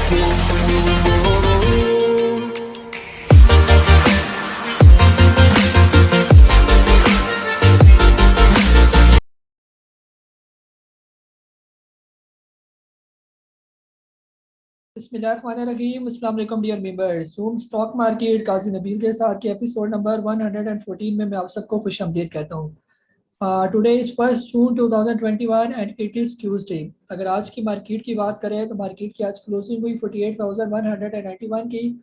बिस्मिल्लाहिर्रहमानिर्रहीम। अस्सलाम वालेकुम डियर मेंबर्स। सूम स्टॉक मार्केट काजी नबील के साथ के एपिसोड नंबर 114 में मैं आप सबको खुश आमदीद कहता हूँ। Today is 1 June 2021 and it is Tuesday. अगर आज की मार्केट की बात करें तो मार्केट की आज क्लोजिंग हुई 48,191 की।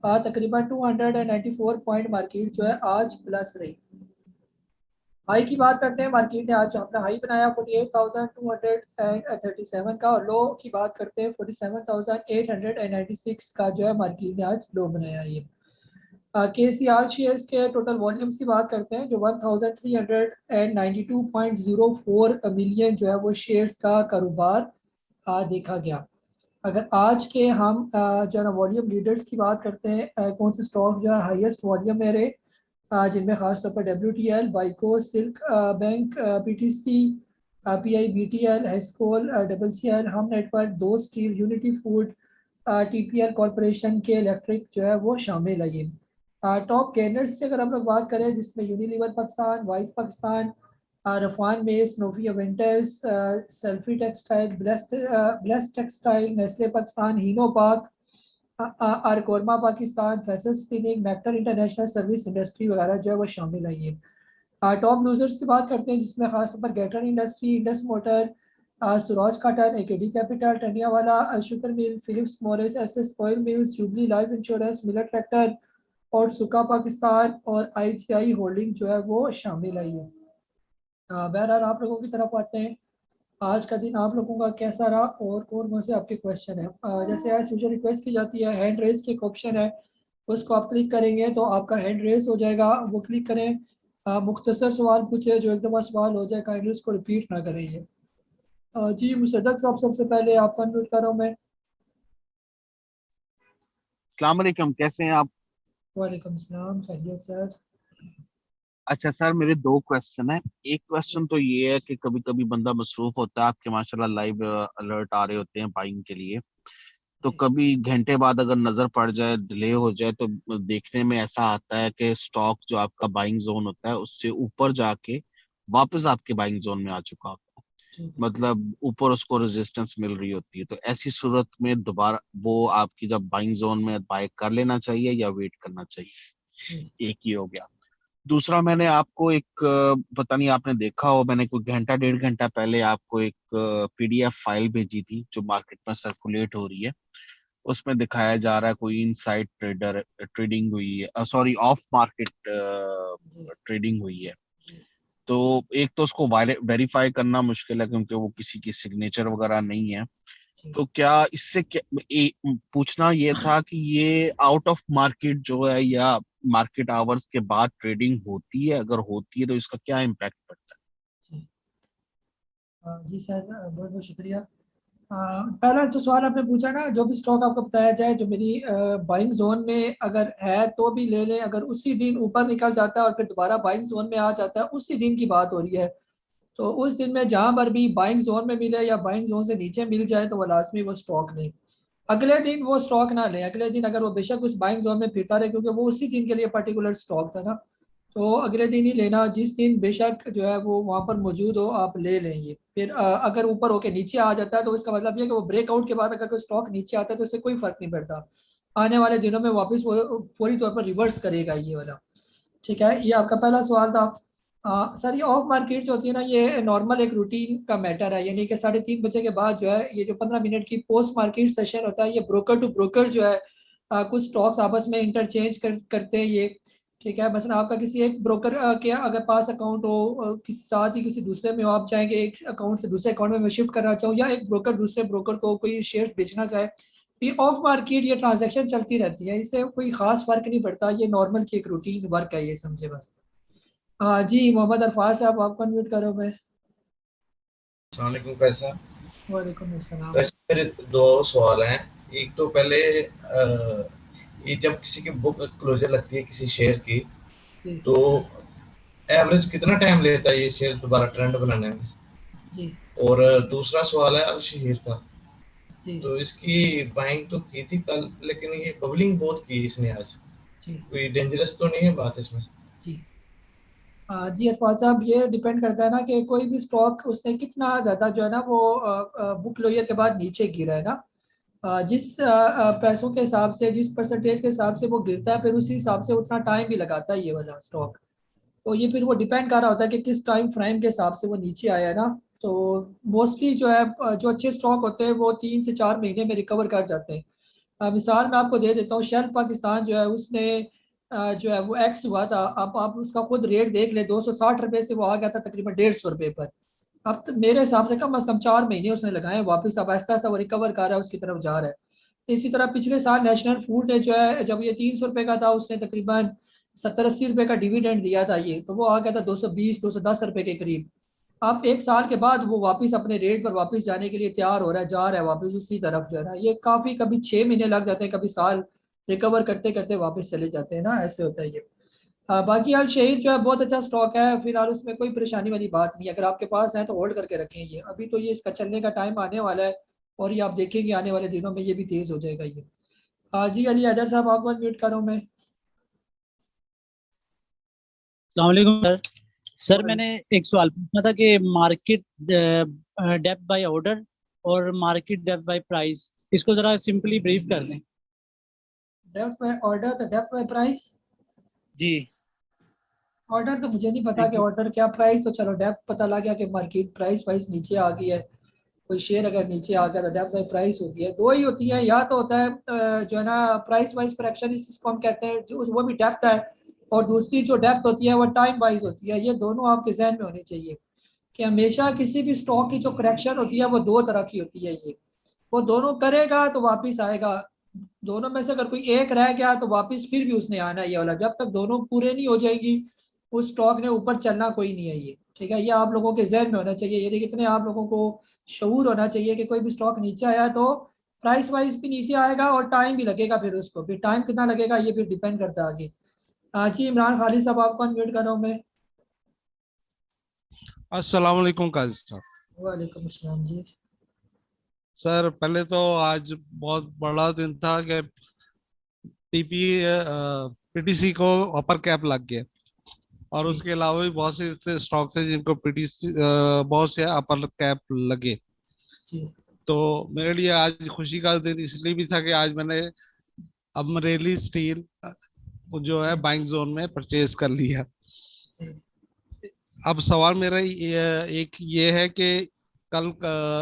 तकरीबन 294 पॉइंट मार्केट जो है आज प्लस रही। हाई की बात करते हैं, मार्केट ने आज अपना हाई बनाया 48,237 का, और लो की बात करते हैं 47,896 का जो है मार्केट ने आज लो बनाया। ये KCR शेयर्स के टोटल वॉल्यूम्स की बात करते हैं जो 1392.04 मिलियन जो है वो शेयर्स का कारोबार देखा गया। अगर आज के हम जो है ना वॉल्यूम लीडर्स की बात करते हैं, कौन से स्टॉक जो है हाईएस्ट वॉल्यूम में रहे, जिनमें खासतौर पर WTL, Byco, silk bank, PTC, PIBTL, Hascol, WCL, Hum network, दो steel, unity food, TPL corporation K electric जो है वो शामिल है। ये टॉप गेनर्स की अगर हम लोग बात करें जिसमें यूनिलीवर पाकिस्तान, वाइज पाकिस्तान, रफान मेस, नोफी अवेंटस, सेल्फी textile, blessed textile, Nestle Pakistan, Hino Pak, आरकोरमा Pakistan, Faisal spinning, Macter international service industry वगैरह जो है वो शामिल है। ये टॉप लूजर्स की बात करते हैं जिसमें खासतौर पर गेटर industry, Indus motor, Suraj cotton, AKD capital, Tandlianwala sugar mill, Philip Morris, SS oil mills, Jubilee life insurance, Millat tractor और सुका पाकिस्तान और IGI होल्डिंग जो है वो शामिल है। ये बहरहाल आप लोगों की तरफ आते हैं, आज का दिन आप लोगों का कैसा रहा और कौन कौन से आपके क्वेश्चन है। जैसे आज मुझे रिक्वेस्ट की जाती है, हैंड रेस की एक ऑप्शन है, उसको आप क्लिक करेंगे तो आपका हैंड रेस हो जाएगा, वो क्लिक करें। मुख्तसर सवाल पूछे, जो एक दफ़ा सवाल हो जाए काइंडली उसको रिपीट ना करें। ये जी मुसद्दक साहब, सबसे पहले आपका अनम्यूट कर रहा हूँ मैं। अस्सलाम वालेकुम, कैसे हैं आप? वालेकुम सलाम, खैरियत सर। अच्छा सर, मेरे दो क्वेश्चन है। एक क्वेश्चन तो ये है कि कभी कभी बंदा मसरूफ होता है, आपके माशाल्लाह लाइव अलर्ट आ रहे होते हैं बाइंग के लिए, तो कभी घंटे बाद अगर नजर पड़ जाए, डिले हो जाए, तो देखने में ऐसा आता है कि स्टॉक जो आपका बाइंग जोन होता है उससे ऊपर जाके वापस आपके बाइंग जोन में आ चुका होता है, मतलब ऊपर उसको रेजिस्टेंस मिल रही होती है। तो ऐसी सूरत में दोबारा वो आपकी जब बाइंग जोन में बाय कर लेना चाहिए या वेट करना चाहिए? एक ही हो गया। दूसरा, मैंने आपको एक पता नहीं आपने देखा हो, मैंने कोई घंटा डेढ़ घंटा पहले आपको एक PDF फाइल भेजी थी जो मार्केट में सर्कुलेट हो रही है। उसमें दिखाया जा रहा है कोई इनसाइड ट्रेडर ट्रेडिंग हुई है, सॉरी ऑफ मार्केट ट्रेडिंग हुई है। तो एक तो उसको वेरीफाई करना मुश्किल है क्योंकि वो किसी की सिग्नेचर वगैरह नहीं है। तो क्या इससे पूछना ये था कि ये आउट ऑफ मार्केट जो है या मार्केट आवर्स के बाद ट्रेडिंग होती है, अगर होती है तो इसका क्या इम्पैक्ट पड़ता है? जी सर, बहुत बहुत शुक्रिया। पहला जो सवाल आपने पूछा ना, जो भी स्टॉक आपको बताया जाए जो मेरी बाइंग जोन में अगर है तो भी ले लें, अगर उसी दिन ऊपर निकल जाता है और फिर दोबारा बाइंग जोन में आ जाता है, उसी दिन की बात हो रही है, तो उस दिन में जहां पर भी बाइंग जोन में मिले या बाइंग जोन से नीचे मिल जाए तो वो लाजमी वो स्टॉक लें। अगले दिन वो स्टॉक ना लें। अगले दिन अगर वो बेशक उस बाइंग जोन में फिरता रहे, क्योंकि वो उसी दिन के लिए पर्टिकुलर स्टॉक था ना, तो अगले दिन ही लेना, जिस दिन बेशक जो है वो वहाँ पर मौजूद हो आप ले लेंगे। फिर अगर ऊपर होके नीचे आ जाता है तो इसका मतलब ये है कि वो ब्रेकआउट के बाद अगर कोई स्टॉक नीचे आता है तो इससे कोई फर्क नहीं पड़ता, आने वाले दिनों में वापस वो पूरी तौर पर रिवर्स करेगा ये वाला। ठीक है, ये आपका पहला सवाल था। सर, ये ऑफ मार्केट जो होती है ना, ये नॉर्मल एक रूटीन का मैटर है, यानी कि 3:30 बजे के बाद जो है ये जो 15 मिनट की पोस्ट मार्केट सेशन होता है, ये ब्रोकर टू ब्रोकर जो है कुछ स्टॉक्स आपस में इंटरचेंज करते हैं ये। ठीक है, मसलन आपका किसी एक ब्रोकर के अगर पास अकाउंट हो, किसी साथ ही किसी दूसरे में हो, आप चाहेंगे एक अकाउंट से दूसरे अकाउंट में मैं शिफ्ट करना चाहूँ, या एक ब्रोकर दूसरे ब्रोकर को कोई शेयर बेचना चाहे, तो ये ऑफ मार्केट ये ट्रांजैक्शन चलती रहती है, इससे कोई खास फर्क नहीं पड़ता, ये नॉर्मल की एक रूटीन वर्क है, ये समझे बस। हाँ जी, मोहम्मद अरफाज साहब, आपको अनम्यूट करो मैं। अस्सलामुअलैकुम, कैसा? वालेकुम अस्सलाम। वैसे मेरे दो सवाल हैं। एक तो पहले ये जब किसी की बुक क्लोजर लगती है किसी शेयर की, जी तो एवरेज कितना टाइम लेता है ये शेयर दोबारा ट्रेंड बनाने में? जी। और दूसरा सवाल है अल शहीर का। जी तो इसकी बाइंग तो की थी कल, लेकिन ये बबलिंग बहुत की इसने आज। जी कोई डेंजरस तो नहीं है बात इसमें? जी। जी अरफाज साहब, ये डिपेंड करता है ना कि कोई भी स्टॉक उसने कितना ज़्यादा जो है ना वो बुक क्लोजर के बाद नीचे गिरा है ना। जिस पैसों के हिसाब से, जिस परसेंटेज के हिसाब से वो गिरता है, फिर उसी हिसाब से उतना टाइम भी लगाता है ये वाला स्टॉक। तो ये फिर वो डिपेंड कर रहा होता है कि किस टाइम फ्रेम के हिसाब से वो नीचे आया है ना। तो मोस्टली जो है जो अच्छे स्टॉक होते हैं वो 3 से 4 महीने में रिकवर कर जाते हैं। मिसाल मैं आपको दे देता हूँ, शेल पाकिस्तान जो है उसने जो है वो एक्स हुआ था। अब आप उसका खुद रेट देख ले, 260 रुपये से वो आ गया था तकरीबन 150 रुपये पर। अब तो मेरे हिसाब से कम 4 महीने उसने लगाए वापस, अब आहिस्ता आहिस्ता वो रिकवर कर रहा है, उसकी तरफ जा रहा है। इसी तरह पिछले साल नेशनल फूड ने जो है, जब ये 300 रुपये का था, उसने तकरीबन 70-80 रुपये का डिविडेंड दिया था ये, तो वो आ गया था 220-210 रुपये के करीब। अब एक साल के बाद वो वापस अपने रेट पर वापस जाने के लिए तैयार हो रहा है, जा रहा है वापस उसी तरफ जो है ना। ये काफी, कभी 6 महीने लग जाते हैं, कभी साल, रिकवर करते करते वापस चले जाते हैं ना, ऐसे होता है ये। बाकी हाल शेयर जो है बहुत अच्छा स्टॉक है फिलहाल, उसमें कोई परेशानी वाली बात नहीं है। अगर आपके पास है तो होल्ड करके रखें ये, अभी तो ये इसका चलने का टाइम आने वाला है, और ये आप देखेंगे आने वाले दिनों में ये भी तेज हो जाएगा ये। जी अली हैदर साहब, आपको म्यूट कर रहा हूँ मैं। अस्सलाम वालेकुम सर। सर वाले- मैंने एक सवाल पूछना था कि मार्केट डेप्थ बाय ऑर्डर और मार्केट डेप्थ बाय प्राइस, इसको जरा सिंपली ब्रीफ कर दें। डेप्थ बाय ऑर्डर तो डेप्थ बाय प्राइस। जी। ऑर्डर तो मुझे नहीं पता एक कि ऑर्डर क्या, प्राइस तो चलो डेप्थ पता लग गया कि मार्केट प्राइस वाइस नीचे आ गई है। कोई शेयर अगर नीचे आ गया तो डेप्थ बाय प्राइस होती है, दो ही होती है। या तो होता है जो है ना प्राइस वाइज करेक्शन, इसको हम कहते हैं, जो वो भी डेप्थ है। और दूसरी जो डेप्थ होती है वो टाइम वाइज होती है। ये दोनों आपके जहन में होने चाहिए कि हमेशा किसी भी स्टॉक की जो करेक्शन होती है वो दो तरह की होती है। ये वो दोनों करेगा तो वापस आएगा, दोनों में से अगर कोई एक रह गया तो वापस फिर भी उसने आना है ये वाला। जब तक दोनों पूरे नहीं हो जाएगी उस स्टॉक ने ऊपर चलना कोई नहीं है ये, ठीक है। ये आप लोगों के जहन में होना चाहिए, ये कितने आप लोगों को शऊर होना चाहिए कि कोई भी स्टॉक नीचे आया तो प्राइस वाइज भी नीचे आएगा और टाइम भी लगेगा, फिर उसको फिर टाइम कितना लगेगा ये फिर डिपेंड करता है आगे। जी इमरान खालिद साहब, आपको अनम्यूट कर रहा हूँ मैं। अस्सलाम वालेकुम काजी साहब। वालेकुम अस्सलाम जी। सर पहले तो आज बहुत बड़ा दिन था कि टीपी पीटीसी को अपर कैप लग गया, और जी उसके अलावा भी बहुत से स्टॉक्स हैं जिनको पीटीसी बहुत से अपर कैप लगे। जी तो मेरे लिए आज खुशी का दिन इसलिए भी था कि आज मैंने अमरेली स्टील जो है बाइंग जोन में परचेज कर लिया। जी अब सवाल मेरा एक ये है कि कल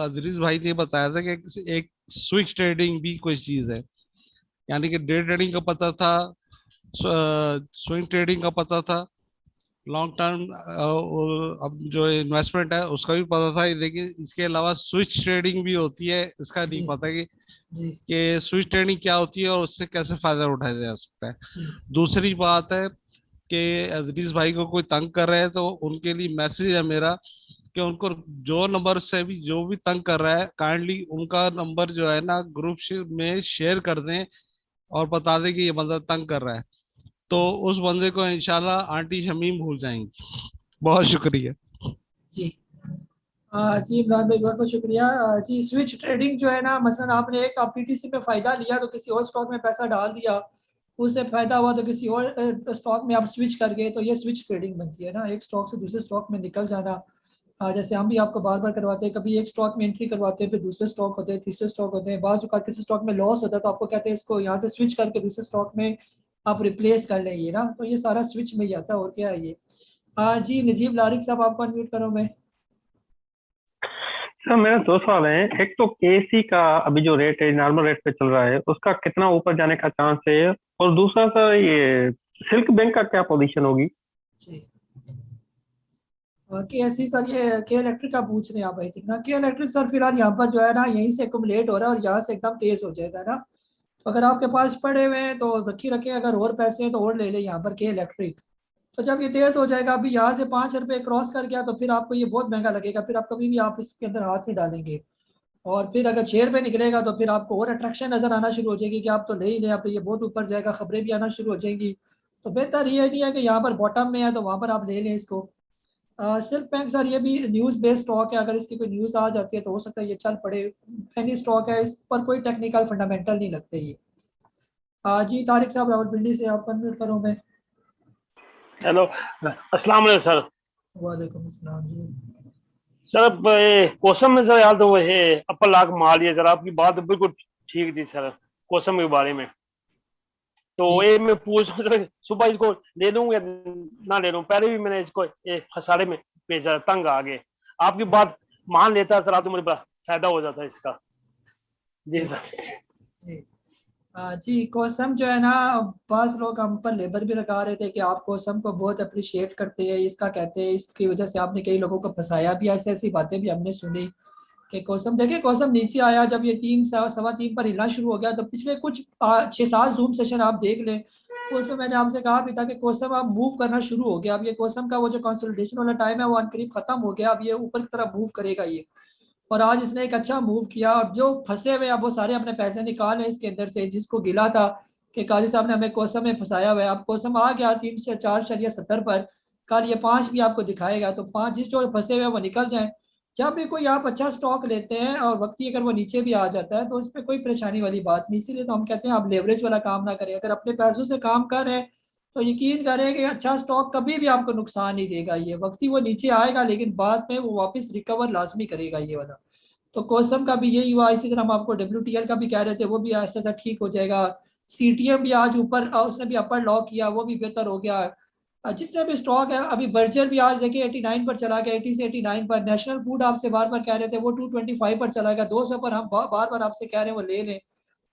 अजरीज भाई ने बताया था कि एक स्विच ट्रेडिंग भी कोई चीज है, यानी कि डे ट्रेडिंग का पता था, स्विंग ट्रेडिंग का पता था, लॉन्ग टर्म अब जो इन्वेस्टमेंट है उसका भी पता था, लेकिन इसके अलावा स्विच ट्रेडिंग भी होती है इसका नहीं जी पता जी कि स्विच ट्रेडिंग क्या होती है और उससे कैसे फायदा उठाया जा सकता है। जी दूसरी बात है कि अजरीज भाई को कोई तंग कर रहे हैं तो उनके लिए मैसेज है मेरा कि उनको जो नंबर से भी जो भी तंग कर रहा है काइंडली उनका नंबर जो है ना ग्रुप में शेयर कर दें और बता दें कि ये बंदा तंग कर रहा है, तो उस बंदे को इंशाल्लाह आंटी शमीम भूल जाएंगी। बहुत शुक्रिया। जी। जी इमरान भाई, बहुत बहुत शुक्रिया। जी स्विच ट्रेडिंग जो है ना, मसलन आपने एक आप पीटीसी में फायदा लिया तो किसी और स्टॉक में पैसा डाल दिया, उससे फायदा हुआ तो किसी और स्टॉक में आप स्विच कर गए, तो ये स्विच ट्रेडिंग बनती है ना, एक स्टॉक से दूसरे स्टॉक में निकल जाना। जैसे हम भी आपको बार बार करवाते हैं, कभी एक स्टॉक में एंट्री करवाते हैं, फिर दूसरे स्टॉक होते हैं, तीसरे स्टॉक होते हैं, बाज़ औक़ात किसी स्टॉक में लॉस होता है तो आपको कहते हैं इसको यहाँ से स्विच करके दूसरे स्टॉक में आप रिप्लेस कर लें ये ना, तो ये सारा स्विच में ही आता है और क्या है ये। जी नजीब लारिक साहब, आपको अनम्यूट करो मैं। सर मेरे दो सवाल हैं। एक तो केसी का अभी जो रेट है नॉर्मल रेट पे चल रहा है, उसका कितना ऊपर जाने का चांस है? और दूसरा सर, ये सिल्क बैंक का क्या पोजीशन होगी? जी के ऐसी सर, ये के इलेक्ट्रिक का पूछ रहे हैं आप, आई थिंक ना। के इलेक्ट्रिक सर फिलहाल यहाँ पर जो है ना यहीं से एकुमुलेट हो रहा है और यहाँ से एकदम तेज हो जाएगा ना। तो अगर आपके पास पड़े हुए हैं तो रखी रखें, अगर और पैसे हैं तो और ले लें यहाँ पर के इलेक्ट्रिक। तो जब ये तेज हो जाएगा, अभी यहाँ से 5 रुपये क्रॉस कर गया तो फिर आपको ये बहुत महंगा लगेगा, फिर आप कभी भी आप इसके अंदर हाथ नहीं डालेंगे। और फिर अगर 6 रुपये निकलेगा तो फिर आपको और अट्रैक्शन नजर आना शुरू हो जाएगी कि आप तो ले ही लें, आप तो ये बहुत ऊपर जाएगा, खबरें भी आना शुरू हो जाएंगी। तो बेहतर ये नहीं है कि यहाँ पर बॉटम में है तो वहां पर आप ले लें इसको। सिर्फ बैंक सर ये भी न्यूज़ बेस्ड स्टॉक है, अगर इसकी कोई न्यूज़ आ जाती है तो हो सकता है ये चल पड़े। एनी स्टॉक है, इस पर कोई टेक्निकल फंडामेंटल नहीं लगते ये। जी तारिक साहब रावलपिंडी से, आप अनम्यूट करो। मैं हेलो, अस्सलाम वालेकुम सर। वालेकुम अस्सलाम जी। सर अब कोसम में सर यार तो ये अपर लाख माल ये सर आपकी बात बिल्कुल ठीक थी सर कोसम के बारे में। तो जी ये मैं पूछ रहा हूँ, सुबह इसको ले लूँ या ना ले लूँ? पहले भी मैंने इसको खसारे में भेजा, तंग आ गए। आपकी बात मान लेता सर, आप तो मुझे बड़ा फायदा हो जाता है इसका। जी सर। जी जी कोसम जो है ना, बाज़ लोग हम पर लेबर भी लगा रहे थे कि आप कोसम को बहुत अप्रिशिएट करते हैं, इसका कहते हैं इसकी वजह से आपने कई लोगों को फंसाया भी। ऐसी ऐसी बातें भी हमने सुनी कि कोसम, देखिए कोसम नीचे आया जब ये 3 सवा 3 पर हिलना शुरू हो गया, तो पिछले कुछ 6-7 जूम सेशन आप देख लें, तो उसमें मैंने आपसे कहा भी था कि कोसम अब मूव करना शुरू हो गया। अब ये कोसम का वो जो कंसोलिडेशन वाला टाइम है वो अनकरीब खत्म हो गया, अब ये ऊपर की तरफ मूव करेगा ये। और आज इसने एक अच्छा मूव किया, और जो फंसे हुए अब वो सारे अपने पैसे निकाले इसके अंदर से, जिसको गिला था कि काजी साहब ने हमें कोसम में फंसाया हुआ है। अब कोसम आ गया 3-4.70 पर, कल ये 5 भी आपको दिखाएगा, तो 5 जिस जो फंसे हुए वो निकल जाए। जब भी कोई आप अच्छा स्टॉक लेते हैं और वक्ती अगर वो नीचे भी आ जाता है तो उसमें कोई परेशानी वाली बात नहीं। इसीलिए तो हम कहते हैं आप लेवरेज वाला काम ना करें, अगर अपने पैसों से काम कर रहे हैं तो यकीन करें कि अच्छा स्टॉक कभी भी आपको नुकसान नहीं देगा। ये वक्ती वो नीचे आएगा लेकिन बाद में वो वापस रिकवर लाजमी करेगा ये वाला। तो कोसम का भी यही हुआ। इसी तरह हम आपको WTL का भी कह रहे थे, वो भी ऐसा ऐसा ठीक हो जाएगा। CTM भी आज ऊपर, उसने भी अपर लॉक किया, वो भी बेहतर हो गया। जितने भी स्टॉक है, अभी बर्जर भी आज देखिए 89 पर चला गया, 80 से 89 पर। नेशनल फूड आपसे बार बार कह रहे थे वो 225 पर चला गया, 200 पर हम बार बार आपसे कह रहे हैं वो ले लें।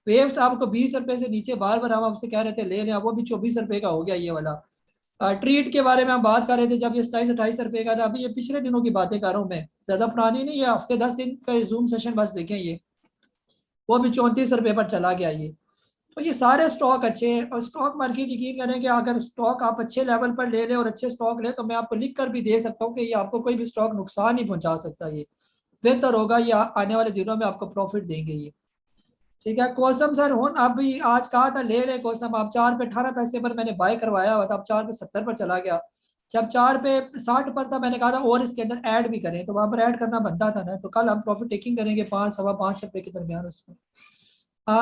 वेव्स आपको 20 रुपए से नीचे बार बार हम आपसे कह रहे थे ले लें, अब वो भी 24 रुपए का हो गया ये वाला। ट्रीट के बारे में हम बात कर रहे थे जब ये 27-28 रुपए का था, अभी ये पिछले दिनों की बातें कर रहा हूँ मैं, ज्यादा पुरानी नहीं, ये हफ्ते 10 दिन का जूम सेशन बस देखें, ये वो भी 34 रुपए पर चला गया ये। तो ये सारे स्टॉक अच्छे हैं, और स्टॉक मार्केट यकीन करें कि अगर स्टॉक आप अच्छे लेवल पर ले लें और अच्छे स्टॉक ले, तो मैं आपको लिख कर भी दे सकता हूँ कि ये आपको कोई भी स्टॉक नुकसान नहीं पहुंचा सकता। ये बेहतर होगा, ये आने वाले दिनों में आपको प्रॉफिट देंगे ये। ठीक है कोसम सर, हूँ अभी आज कहा था ले ले कोसम, आप 4 पे 18 पैसे पर मैंने बाय करवाया हुआ था, अब 4 पे 70 पर चला गया। जब 4 पे 60 पर था मैंने कहा था और इसके अंदर ऐड भी करें, तो वहां पर ऐड करना बनता था ना, तो कल हम प्रॉफिट टेकिंग करेंगे 5-5.25 रुपए के दरमियान उसमें।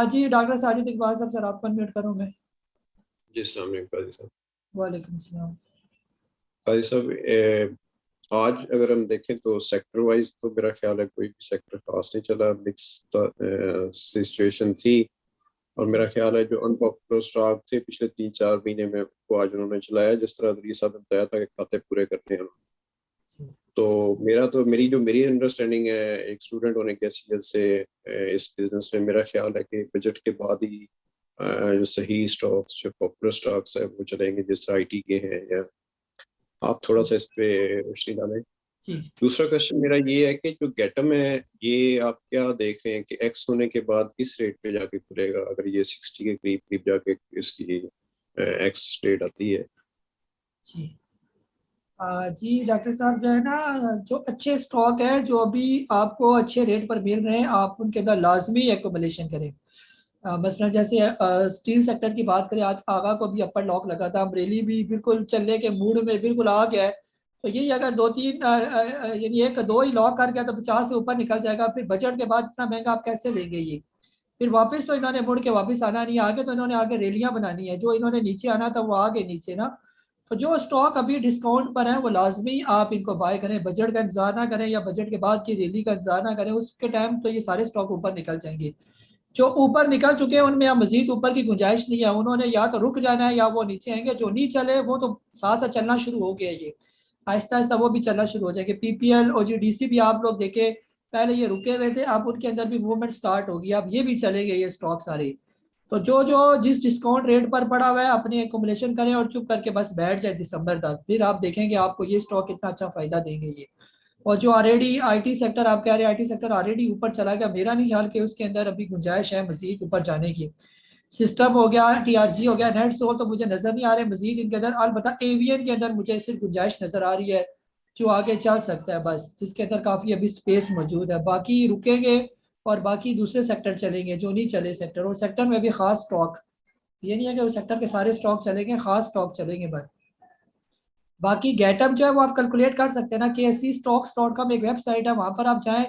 जी डॉक्टर साजिद इकबाल साहब, सर आपको अनम्यूट करूँ मैं। जी अस्सलाम वालेकुम काजी साहब। वालेकुम सलाम। काजी साहब आज अगर हम देखें तो सेक्टर वाइज तो मेरा ख्याल है कोई भी सेक्टर खास नहीं चला, मिक्स सिचुएशन थी। और मेरा ख्याल है जो अनपॉपुलर स्टॉक थे पिछले 3-4 महीने में वो आज उन्होंने चलाया, जिस तरह अदरी साहब ने बताया था कि खाते पूरे करने हैं। तो मेरी अंडरस्टैंडिंग है एक स्टूडेंट होने की हैसियत से इस बिजनेस में, मेरा ख्याल है कि बजट के बाद ही जो सही स्टॉक्स, जो पॉपुलर स्टॉक्स है वो चलेंगे, जैसे IT के हैं। या आप थोड़ा सा इस पे रोशनी डालें। दूसरा क्वेश्चन मेरा ये है कि जो गेटम है ये आप क्या देख रहे हैं कि एक्स होने के बाद किस रेट पे जाके खुलेगा? अगर ये 60 के करीब जाके इसकी एक्स रेट आती है। जी जी डॉक्टर साहब, जो है ना, जो अच्छे स्टॉक है जो अभी आपको अच्छे रेट पर मिल रहे हैं, आप उनके अंदर लाजमी एक्युमुलेशन करें। मसलन जैसे स्टील सेक्टर की बात करें, आज आगा को भी अपर लॉक लगा था, अमरेली भी बिल्कुल चलने के मूड में बिल्कुल आ गया है। तो यही अगर 2-3 यानी 1-2 ही लॉक कर गया तो 50 से ऊपर निकल जाएगा। फिर बजट के बाद इतना महंगा आप कैसे लेंगे ये? फिर वापस तो इन्होंने मुड़ के वापस आना नहीं, आगे तो इन्होंने आगे रैलियां बनानी है, जो इन्होंने नीचे आना था वो आगे नीचे ना। तो जो स्टॉक अभी डिस्काउंट पर है वो लाजमी आप इनको बाय करें, बजट का इंतजार ना करें या बजट के बाद की रैली का इंतजार ना करें, उसके टाइम तो ये सारे स्टॉक ऊपर निकल जाएंगे। जो ऊपर निकल चुके हैं उनमें अब मजीद ऊपर की गुंजाइश नहीं है, उन्होंने या तो रुक जाना है या वो नीचे आएंगे। जो नहीं चले वो तो साथ साथ चलना शुरू हो गया, ये आहिस्ता आहिस्ता वो भी चलना शुरू हो जाएंगे। PPL और OGDC भी आप लोग देखे, पहले ये रुके हुए थे, अब उनके अंदर भी मूवमेंट स्टार्ट होगी, अब ये भी चलेंगे ये स्टॉक सारे। तो जो जो जिस डिस्काउंट रेट पर पड़ा हुआ है अपनी एकोमोडेशन करें और चुप करके बस बैठ जाए दिसंबर तक, फिर आप देखेंगे आपको ये स्टॉक कितना अच्छा फायदा देंगे ये। और जो ऑलरेडी IT सेक्टर आप कह रहे हैं, IT सेक्टर ऑलरेडी ऊपर चला गया, मेरा नहीं ख्याल कि उसके अंदर अभी गुंजाइश है मजीद ऊपर जाने की। सिस्टम हो गया, TRG हो गया, नेट सोल तो मुझे नजर नहीं आ रहे मजीद इनके अंदर। अलबत्ता एवियन के अंदर मुझे सिर्फ गुंजाइश नजर आ रही है जो आगे चल सकता है बस, जिसके अंदर काफी अभी स्पेस मौजूद है। बाकी रुकेंगे और बाकी दूसरे सेक्टर चलेंगे जो नहीं चले सेक्टर, और सेक्टर में भी खास स्टॉक, ये नहीं है कि उस सेक्टर के सारे स्टॉक चलेंगे, खास स्टॉक चलेंगे बस। बाकी गेटअप जो है वो आप कैलकुलेट कर सकते हैं ना, KSE-stocks.com एक वेबसाइट है, वहां पर आप जाएं,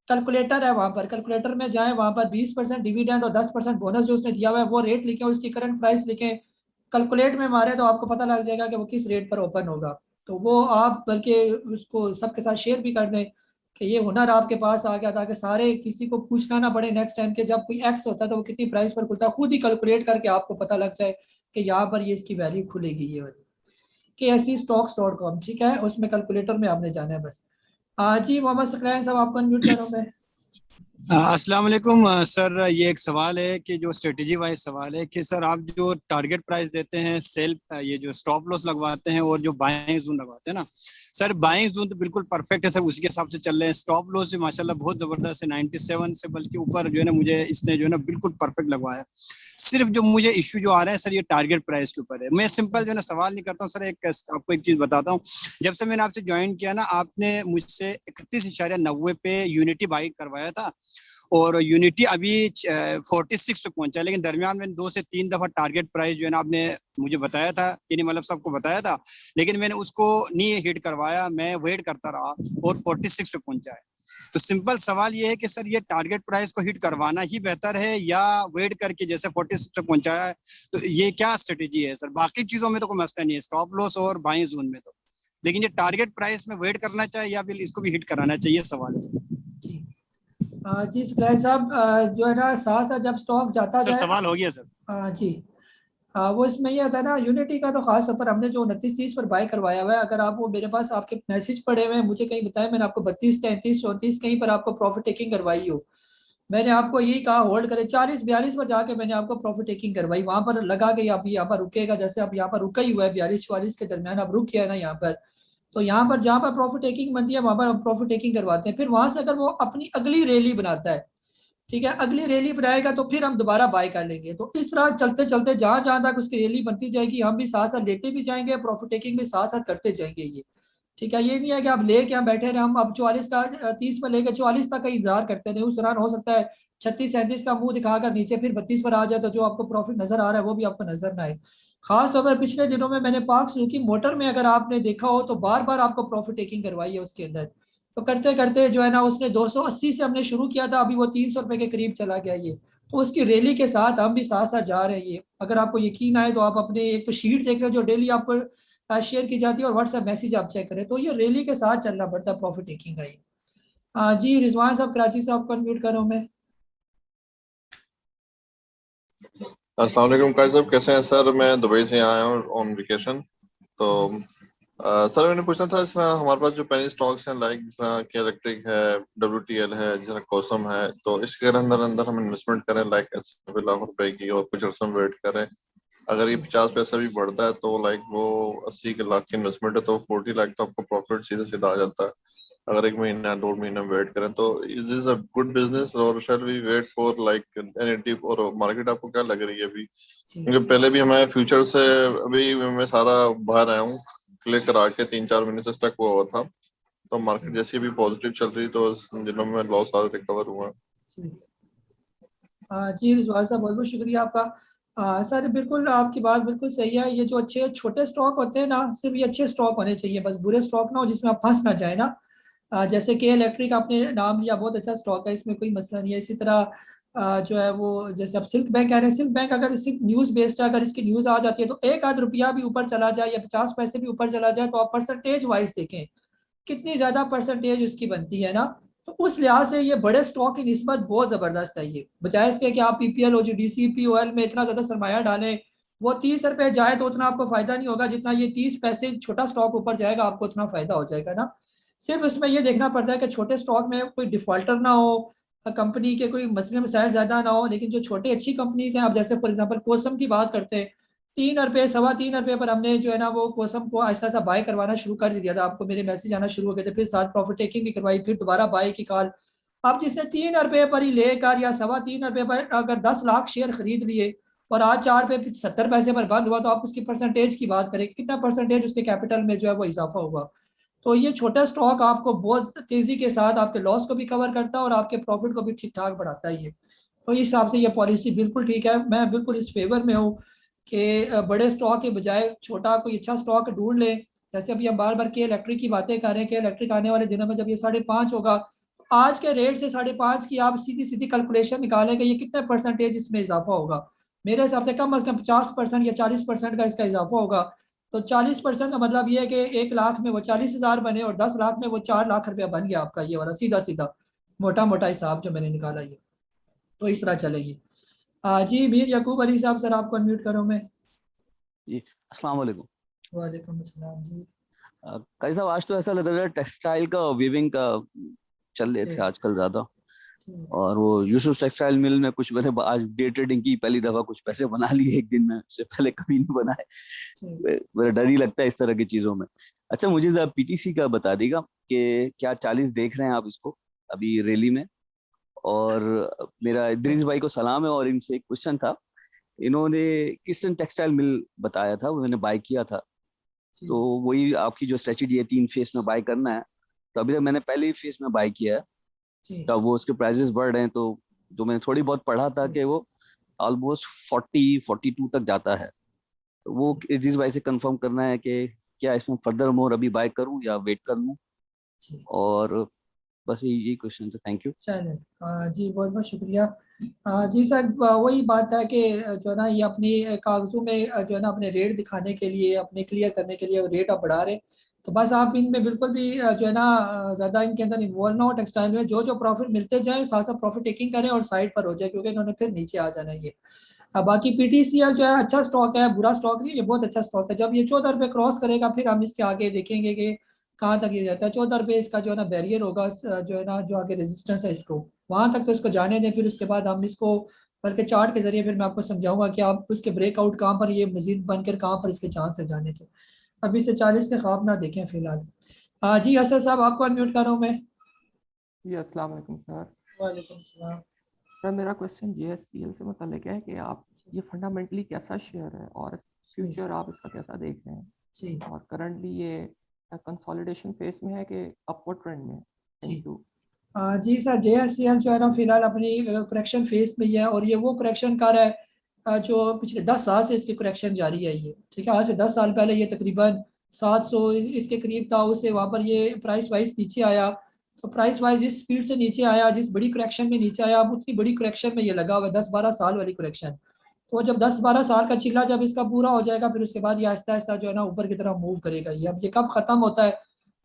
कैलकुलेटर है वहां पर, कैलकुलेटर में जाएं, वहां पर 20% डिविडेंड और 10% बोनस जो उसने दिया हुआ है वो रेट लिखें और उसकी करंट प्राइस लिखें, कैलकुलेट में मारे तो आपको पता लग जाएगा कि वो किस रेट पर ओपन होगा। तो वो आप बल्कि उसको सबके साथ शेयर भी कर दें कि ये हुनर आपके पास आ गया, ताकि सारे किसी को पूछना ना पड़े नेक्स्ट टाइम के जब कोई एक्स होता है तो वो कितनी प्राइस पर खुलता है, खुद ही कैलकुलेट करके आपको पता लग जाए कि यहाँ पर ये इसकी वैल्यू खुलेगी ये वाली। KSE-stocks.com, ठीक है, उसमें कैलकुलेटर में आपने जाना है बस। जी मोहम्मद सकलैन साहब, आपको अनम्यूट कर रहा हूं मैं। अस्सलाम वालेकुम सर, ये एक सवाल है कि जो स्ट्रेटेजी वाइज सवाल है कि सर आप जो टारगेट प्राइस देते हैं, सेल ये जो स्टॉप लॉस लगवाते हैं और जो बाइंग जोन लगवाते हैं ना सर, बाइंग जोन तो बिल्कुल परफेक्ट है सर, उसी के हिसाब से चल रहे हैं। स्टॉप लॉस भी माशाल्लाह बहुत जबरदस्त है, 97 से बल्कि ऊपर जो है ना मुझे इसने जो है ना बिल्कुल परफेक्ट लगवाया। सिर्फ जो मुझे इश्यू जो आ रहे हैं सर ये टारगेट प्राइस के ऊपर है। मैं सिंपल जो है ना सवाल नहीं करता हूँ सर, एक आपको एक चीज बताता हूँ। जब से मैंने आपसे ज्वाइन किया ना, आपने मुझसे 31.90 पे यूनिटी बाई करवाया था और यूनिटी अभी 46 पे पहुंचा है, लेकिन दरमियान में 2 से 3 दफा टारगेट प्राइस जो है ना आपने मुझे बताया था, यानी मतलब सबको बताया था, लेकिन मैंने उसको नहीं हिट करवाया, मैं वेट करता रहा और 46 पे पहुंचा है। तो सिंपल सवाल ये है कि सर ये टारगेट प्राइस को हिट करवाना ही बेहतर है या वेट करके जैसे 46 पे पहुंचाया है, तो ये क्या स्ट्रेटेजी है सर? बाकी चीजों में तो कोई मसला नहीं है, स्टॉप लॉस और बाइंग जोन में तो, लेकिन ये टारगेट प्राइस में वेट करना चाहिए या फिर इसको भी हिट कराना चाहिए, सवाल है। जी सकलैन साहब, जो है ना साथ साथ जब स्टॉक जाता सर जाए, सवाल हो गया सर। जी वो इसमें ये होता है ना, यूनिटी का तो खास तौर पर हमने जो 29-30 पर बाय करवाया हुआ है, अगर आप वो मेरे पास आपके मैसेज पड़े हुए हैं, मुझे कहीं बताया मैंने आपको 32, 33, 34 कहीं पर आपको प्रॉफिट टेकिंग करवाई हो, मैंने आपको यही कहा होल्ड करें, 40-42 पर जाके मैंने आपको प्रॉफिट टेकिंग करवाई, वहां पर लगा के आप यहाँ पर रुकेगा, जैसे आप यहाँ पर रुका ही हुआ है 42-44 के दरमियान आप रुक गया है ना यहाँ पर, तो यहाँ पर जहाँ पर प्रॉफिट टेकिंग बनती है वहां पर हम प्रॉफिट टेकिंग करवाते हैं। फिर वहां से अगर वो अपनी अगली रैली बनाता है, ठीक है, अगली रैली बनाएगा तो फिर हम दोबारा बाय कर लेंगे। तो इस तरह चलते चलते जहां जहां तक उसकी रैली बनती जाएगी हम भी साथ साथ लेते भी जाएंगे, प्रॉफिट टेकिंग भी साथ साथ करते जाएंगे ये, ठीक है। ये नहीं है कि आप लेके हम बैठे रहे, हम अब 44 का 30 पर लेके 44 तक का इंतजार करते रहे, उस दौरान हो सकता है 36-37 का मुंह दिखाकर नीचे फिर 32 पर आ जाए, तो जो आपको प्रॉफिट नजर आ रहा है वो भी आपको नजर ना आए। खास तौर पर पिछले दिनों में मैंने पाक सुजुकी मोटर में अगर आपने देखा हो तो बार बार आपको प्रॉफिट टेकिंग करवाई है उसके अंदर, तो करते करते जो है ना उसने 280 से हमने शुरू किया था, अभी वो 300 रुपए के करीब चला गया ये, तो उसकी रैली के साथ हम भी साथ साथ जा रहे हैं। ये अगर आपको यकीन आए तो आप अपने एक तो शीट देख रहे जो डेली आपको शेयर की जाती है और व्हाट्सएप मैसेज आप चेक करें, तो ये रैली के साथ चलना पड़ता है प्रॉफिट टेकिंग का ये। जी रिजवान साहब कराची से आपको अनम्यूट कर रहा हूं मैं। अस्सलाम वालेकुम काजी साहब, कैसे हैं सर? मैं दुबई से आया हूँ ऑन वेकेशन। तो सर मैंने पूछना था, इसमें हमारे पास जो पेनी स्टॉक्स हैं लाइक जिस तरह के इलेक्ट्रिक है, WTL है, जिस तरह कोसम है, तो इसके अंदर अंदर हम इन्वेस्टमेंट करें लाइक 80 लाख रुपए की और कुछ अर्सा वेट करें, अगर ये 50 पैसा भी बढ़ता है तो लाइक वो 80 लाख की इन्वेस्टमेंट है तो 40 लाख तो आपको प्रॉफिट सीधा सीधा आ जाता है अगर 1 महीना 2 महीना वेट करें। तो is this a good business और shall we wait for like any tip और मार्केट आपको क्या लग रही है अभी? क्योंकि पहले भी हमारे फ्यूचर से अभी मैं सारा बाहर आया हूँ, क्लिक करा के 3-4 महीने से स्टक हुआ था, तो मार्केट जैसी भी पॉजिटिव चल रही तो दिनों में लॉस सारा रिकवर हुआ। जी रिजवान साहब बहुत बहुत शुक्रिया आपका। सर बिल्कुल आपकी बात बिल्कुल सही है, ये जो अच्छे छोटे स्टॉक होते हैं ना, सिर्फ ये अच्छे स्टॉक होने चाहिए, बस बुरे स्टॉक ना हो जिसमें आप फंस ना जाए ना। जैसे के इलेक्ट्रिक आपने नाम लिया, बहुत अच्छा स्टॉक है, इसमें कोई मसला नहीं है। इसी तरह जो है वो जैसे आप सिल्क बैंक कह रहे हैं, सिल्क बैंक अगर सिर्फ न्यूज बेस्ड है, अगर इसकी न्यूज आ जाती है तो 1 आध रुपया भी ऊपर चला जाए या 50 पैसे भी ऊपर चला जाए तो आप परसेंटेज वाइज देखें कितनी ज्यादा परसेंटेज उसकी बनती है ना, तो उस लिहाज से ये बड़े स्टॉक की निस्बत बहुत जबरदस्त है। ये बजाय इसके कि आप PPL OGDC POL में इतना ज्यादा सरमाया डालें, वो 30 रुपए जाए तो उतना आपको फायदा नहीं होगा, जितना ये 30 पैसे छोटा स्टॉक ऊपर जाएगा आपको उतना फायदा हो जाएगा ना। सिर्फ इसमें ये देखना पड़ता है कि छोटे स्टॉक में कोई डिफॉल्टर ना हो, कंपनी के कोई मसले मसाइल ज्यादा ना हो, लेकिन जो छोटी अच्छी कंपनीज हैं, अब जैसे फॉर एग्जाम्पल कोसम की बात करते हैं, 3 रुपए 3.25 रुपए पर हमने जो है ना वो कोसम को आहिस्ता आहिस्ता बाय करवाना शुरू कर दिया था, आपको मेरे मैसेज आना शुरू हो गए थे, फिर साथ प्रॉफिट टेकिंग भी करवाई, फिर दोबारा बाय की कॉल। अब जिसने 3 रुपए पर ही लेकर या 3.25 रुपए पर अगर 10 लाख शेयर खरीद लिए और आज 4 रुपए 70 पैसे पर बंद हुआ, तो आप उसकी परसेंटेज की बात करें कितना परसेंटेज उसके कैपिटल में जो है वो इजाफा हुआ। तो ये छोटा स्टॉक आपको बहुत तेजी के साथ आपके लॉस को भी कवर करता है और आपके प्रॉफिट को भी ठीक ठाक बढ़ाता है ये। तो इस हिसाब से ये पॉलिसी बिल्कुल ठीक है, मैं बिल्कुल इस फेवर में हूँ कि बड़े स्टॉक के बजाय छोटा कोई अच्छा स्टॉक ढूंढ ले, जैसे अभी हम बार बार के इलेक्ट्रिक की बातें कर रहे हैं कि इलेक्ट्रिक आने वाले दिनों में जब ये 5.5 होगा, आज के रेट से 5.5 की आप सीधी सीधी कैलकुलेशन निकालेंगे ये कितने परसेंटेज इसमें इजाफा होगा। मेरे हिसाब से कम अज कम 50% या 40% का इसका इजाफा होगा। तो 40% का मतलब ये है कि 1 लाख में वो 40,000 बने और 10 लाख में वो 4 लाख रुपया बन गया आपका, ये वाला सीधा सीधा मोटा मोटा हिसाब जो मैंने निकाला ये। तो इस तरह चलेगी। जी मीर यकूब अली साहब, सर आपको अनम्यूट करो मैं। जी अस्सलाम वालेकुम। वालेकुम अस्सलाम जी। काजी साहब, आज तो ऐसा लग रहा है टेक्सटाइल का वीविंग का चल रहे थे आजकल ज्यादा, और वो यूसुफ टेक्सटाइल मिल में कुछ मैंने आज डे ट्रेडिंग की पहली दफा कुछ पैसे बना लिए एक दिन में, उससे पहले कभी नहीं बनाए। मेरा डर ही लगता है इस तरह की चीजों में। अच्छा, मुझे जरा पीटीसी का बता देगा कि क्या 40 देख रहे हैं आप इसको अभी रैली में? और मेरा इद्रीस भाई को सलाम है, और इनसे एक क्वेश्चन था, इन्होंने किस्टन टेक्सटाइल मिल बताया था, वो मैंने बाय किया था, तो वही आपकी जो स्ट्रेटजी है 3 फेस में बाय करना है, तो अभी तक मैंने पहले ही फेस में बाय किया है, तो वो उसके प्राइसेस बढ़ रहे हैं, तो जो मैंने थोड़ी बहुत पढ़ा था कि वो ऑलमोस्ट 40-42 तक जाता है, तो वो इद्रीस भाई से कंफर्म करना है कि क्या इसमें फर्दर मोर अभी बाय करूं या वेट कर लूं, और बस यही क्वेश्चन था। Thank you. चलिए जी, बहुत बहुत शुक्रिया। जी सर, वही बात है कि जो है ना ये अपनी कागजों में जो है ना अपने रेट दिखाने के लिए, अपने क्लियर करने के लिए रेट आप बढ़ा रहे हैं, तो बस आप इनमें बिल्कुल भी जो है ना ज़्यादा इनके अंदर इन्वॉल्व ना हो। टेक्सटाइल में जो प्रॉफिट मिलते जाए साथ साथ प्रॉफिट टेकिंग करें और साइड पर हो जाए, क्योंकि इन्होंने फिर नीचे आ जाना है ये। बाकी पीटीसीएल जो है अच्छा स्टॉक है, बुरा स्टॉक नहीं, ये बहुत अच्छा स्टॉक है। जब ये 14 रुपये क्रॉस करेगा फिर हम इसके आगे देखेंगे कि कहाँ तक ये जाता है। 14 रुपये इसका जो है ना बैरियर होगा, जो है ना जो आगे रेजिस्टेंस है इसको, वहां तक तो इसको जाने दें, फिर उसके बाद हम इसको बल्कि चार्ट के जरिए फिर मैं आपको समझाऊंगा कि आप उसके ब्रेकआउट कहाँ पर ये मजीद बनकर कहाँ पर इसके चांस है जाने के। अभी से 40 के ख्वाब ना देखें फिलहाल। जी असद साहब, आपको अनम्यूट कर रहा हूँ मैं। जी अस्सलाम वालेकुम सर। वालेकुम सलाम। सर मेरा क्वेश्चन जीएससीएल से मुताल्लिक है कि आप ये फंडामेंटली कैसा शेयर है और फ्यूचर आप इसका कैसा देख रहे हैं जी, और करंटली ये कंसोलिडेशन फेस में है कि अपवर्ड ट्रेंड में? Thank you. जी सर, जेएससीएल जो है ना फिलहाल अपनी करेक्शन फेस में ही है, और ये वो करेक्शन कर रहा है जो पिछले 10 साल से इसकी करेक्शन जारी है ये, ठीक है। आज से 10 साल पहले ये तकरीबन 700 इसके करीब था, उससे वहाँ पर ये प्राइस वाइज नीचे आया, तो प्राइस वाइज जिस स्पीड से नीचे आया, जिस बड़ी करेक्शन में नीचे आया, अब उतनी बड़ी करेक्शन में ये लगा हुआ है, 10-12 साल वाली करेक्शन। तो जब 10-12 साल का चिल्ला जब इसका पूरा हो जाएगा, फिर उसके बाद ये आहिस्ता आहिस्ता जो है ना ऊपर की तरफ मूव करेगा ये। अब ये कब खत्म होता है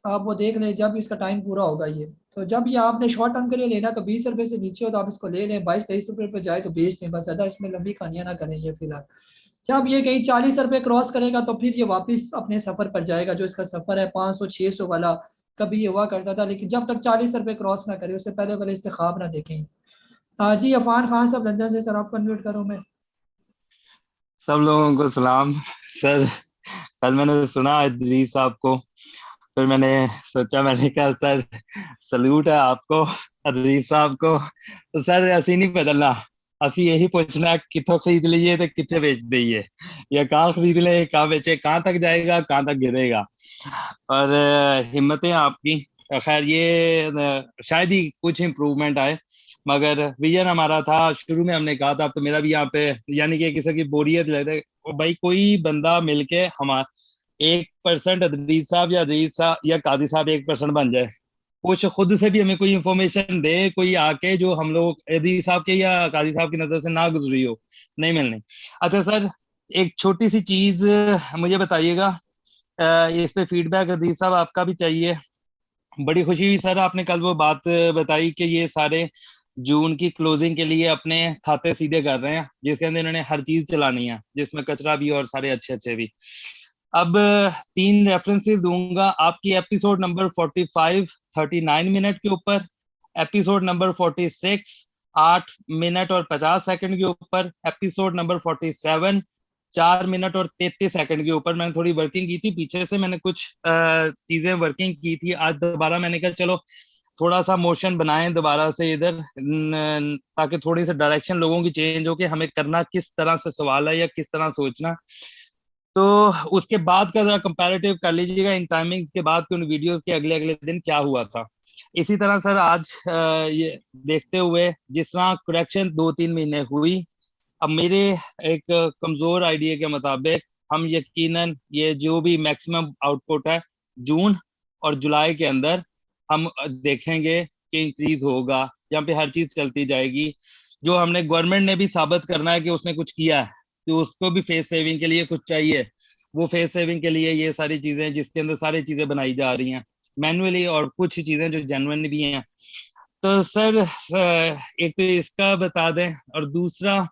आप वो देख लें, जब इसका टाइम पूरा होगा ये। तो जब ये आपने शॉर्ट टर्म के लिए लेना तो 20 रुपये से नीचे हो तो आप इसको ले लें, 22-23 रुपये पे जाए तो बेच दें, बस ज़्यादा इसमें लंबी कहानियां ना करें ये फिलहाल। जब ये कहीं 40 रुपये क्रॉस करेगा तो फिर ये वापस अपने सफ़र पर जाएगा, जो इसका सफ़र है 500-600 वाला, कभी ये हुआ करता था, लेकिन जब तक 40 रुपये क्रॉस ना करे उससे पहले पहले इसके ख्वाब ना देखें। जी अफान खान साहब लंदन से, सर आपको अनम्यूट करूँ मैं। सब लोगों को सलाम सर। कल मैंने सुना इद्रीस साहब को, फिर मैंने सोचा, मैंने कहा सर सल्यूट है आपको इद्रीस साहब को। तो सर ऐसे नहीं बदलना, असि यही पूछना कितों खरीद लीजिए तो कितने बेच दीजिए, या कहाँ खरीद ले कहाँ बेचे, कहाँ तक जाएगा कहाँ तक गिरेगा। और हिम्मतें आपकी। खैर ये शायद ही कुछ इम्प्रूवमेंट आए, मगर विजन हमारा था, शुरू में हमने कहा था, अब तो मेरा भी यहाँ पे यानी कि किसी की बोरियत लगता है भाई, कोई बंदा मिलके हमारा 1% इद्रीस साहब या अजीज साहब या कादी साहब 1% बन जाए, कुछ खुद से भी हमें कोई इंफॉर्मेशन दे, कोई आके जो हम लोग अजीज साहब के या कादी साहब की नजर से ना गुजरी हो, नहीं मिलने। अच्छा सर, एक छोटी सी चीज मुझे बताइएगा, इस पे फीडबैक अजीज साहब आपका भी चाहिए। बड़ी खुशी हुई सर, आपने कल वो बात बताई कि ये सारे जून की क्लोजिंग के लिए अपने खाते सीधे कर रहे हैं, जिसके अंदर इन्होंने हर चीज चलानी है, जिसमें कचरा भी और सारे अच्छे अच्छे भी। अब 3 रेफरेंसेस दूंगा आपकी, एपिसोड नंबर 45 39 मिनट के ऊपर, एपिसोड नंबर 46 8 मिनट और 50 सेकंड के ऊपर, एपिसोड नंबर 47 4 मिनट और 33 सेकंड के ऊपर। मैंने थोड़ी वर्किंग की थी पीछे से, मैंने कुछ चीजें वर्किंग की थी, आज दोबारा मैंने कहा चलो थोड़ा सा मोशन बनाएं दोबारा से इधर, ताकि थोड़ी सी डायरेक्शन लोगों की चेंज हो कि हमें करना किस तरह से सवाल है या किस तरह सोचना। तो उसके बाद का जरा कंपैरेटिव कर लीजिएगा इन टाइमिंग्स के बाद, उन वीडियोस के अगले अगले दिन क्या हुआ था। इसी तरह सर आज ये देखते हुए जिस तरह करेक्शन 2-3 महीने हुई, अब मेरे एक कमजोर आइडिया के मुताबिक हम यकीनन ये जो भी मैक्सिमम आउटपुट है जून और जुलाई के अंदर हम देखेंगे कि इंक्रीज होगा, जहाँ पे हर चीज चलती जाएगी। जो हमने गवर्नमेंट ने भी साबित करना है कि उसने कुछ किया है, तो उसको भी फेस सेविंग के लिए कुछ चाहिए। वो फेस सेविंग के लिए ये सारी चीजें जिसके अंदर सारी चीजें बनाई जा रही हैं मैनुअली, और कुछ चीजें जो जेन्युइन भी हैं। तो सर एक तो इसका बता दें, और दूसरा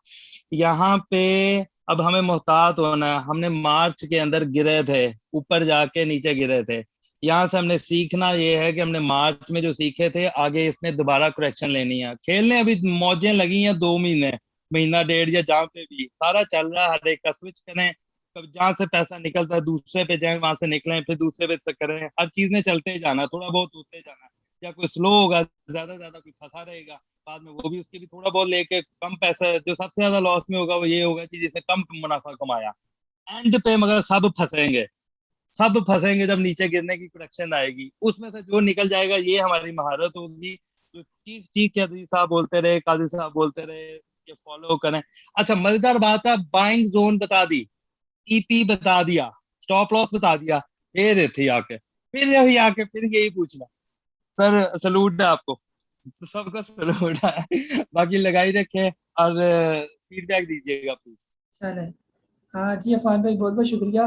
यहाँ पे अब हमें मोहतात होना है। हमने मार्च के अंदर गिरे थे, ऊपर जाके नीचे गिरे थे। यहाँ से हमने सीखना ये है कि हमने मार्च में जो सीखे थे आगे इसने दोबारा करेक्शन लेनी है। खेलने अभी मौजें लगी हैं 2 महीने, महीना डेढ़, या जहाँ पे भी सारा चल रहा है, हर एक का स्विच करें। कभी जहाँ से पैसा निकलता है दूसरे पे जाए, वहां से निकलें, फिर दूसरे पे से करें। हर चीज ने चलते ही जाना, थोड़ा बहुत होते जाना। या कोई स्लो होगा ज्यादा कोई फंसा रहेगा, बाद में वो भी उसके भी थोड़ा बहुत लेके कम पैसा, जो सबसे ज्यादा लॉस में होगा वो ये होगा कि जिसने कम मुनाफा कमाया। एंड पे मगर सब फंसेंगे जब नीचे गिरने की प्रोडक्शन आएगी, उसमें से जो निकल जाएगा ये हमारी महारत होगी। तो चीख के अजीज साहब बोलते रहे, काजी साहब बोलते रहे, ये फॉलो करें। अच्छा, मजेदार बात है, बाइंग जोन बता दी, ईपी बता दिया, स्टॉप लॉस बता दिया, फिर यही पूछना। सर सलूट है आपको, सबका सलूट है। बाकी लगाई रखे और फीडबैक दीजिएगा प्लीज। चले, हाँ जी अफान भाई, बहुत बहुत शुक्रिया।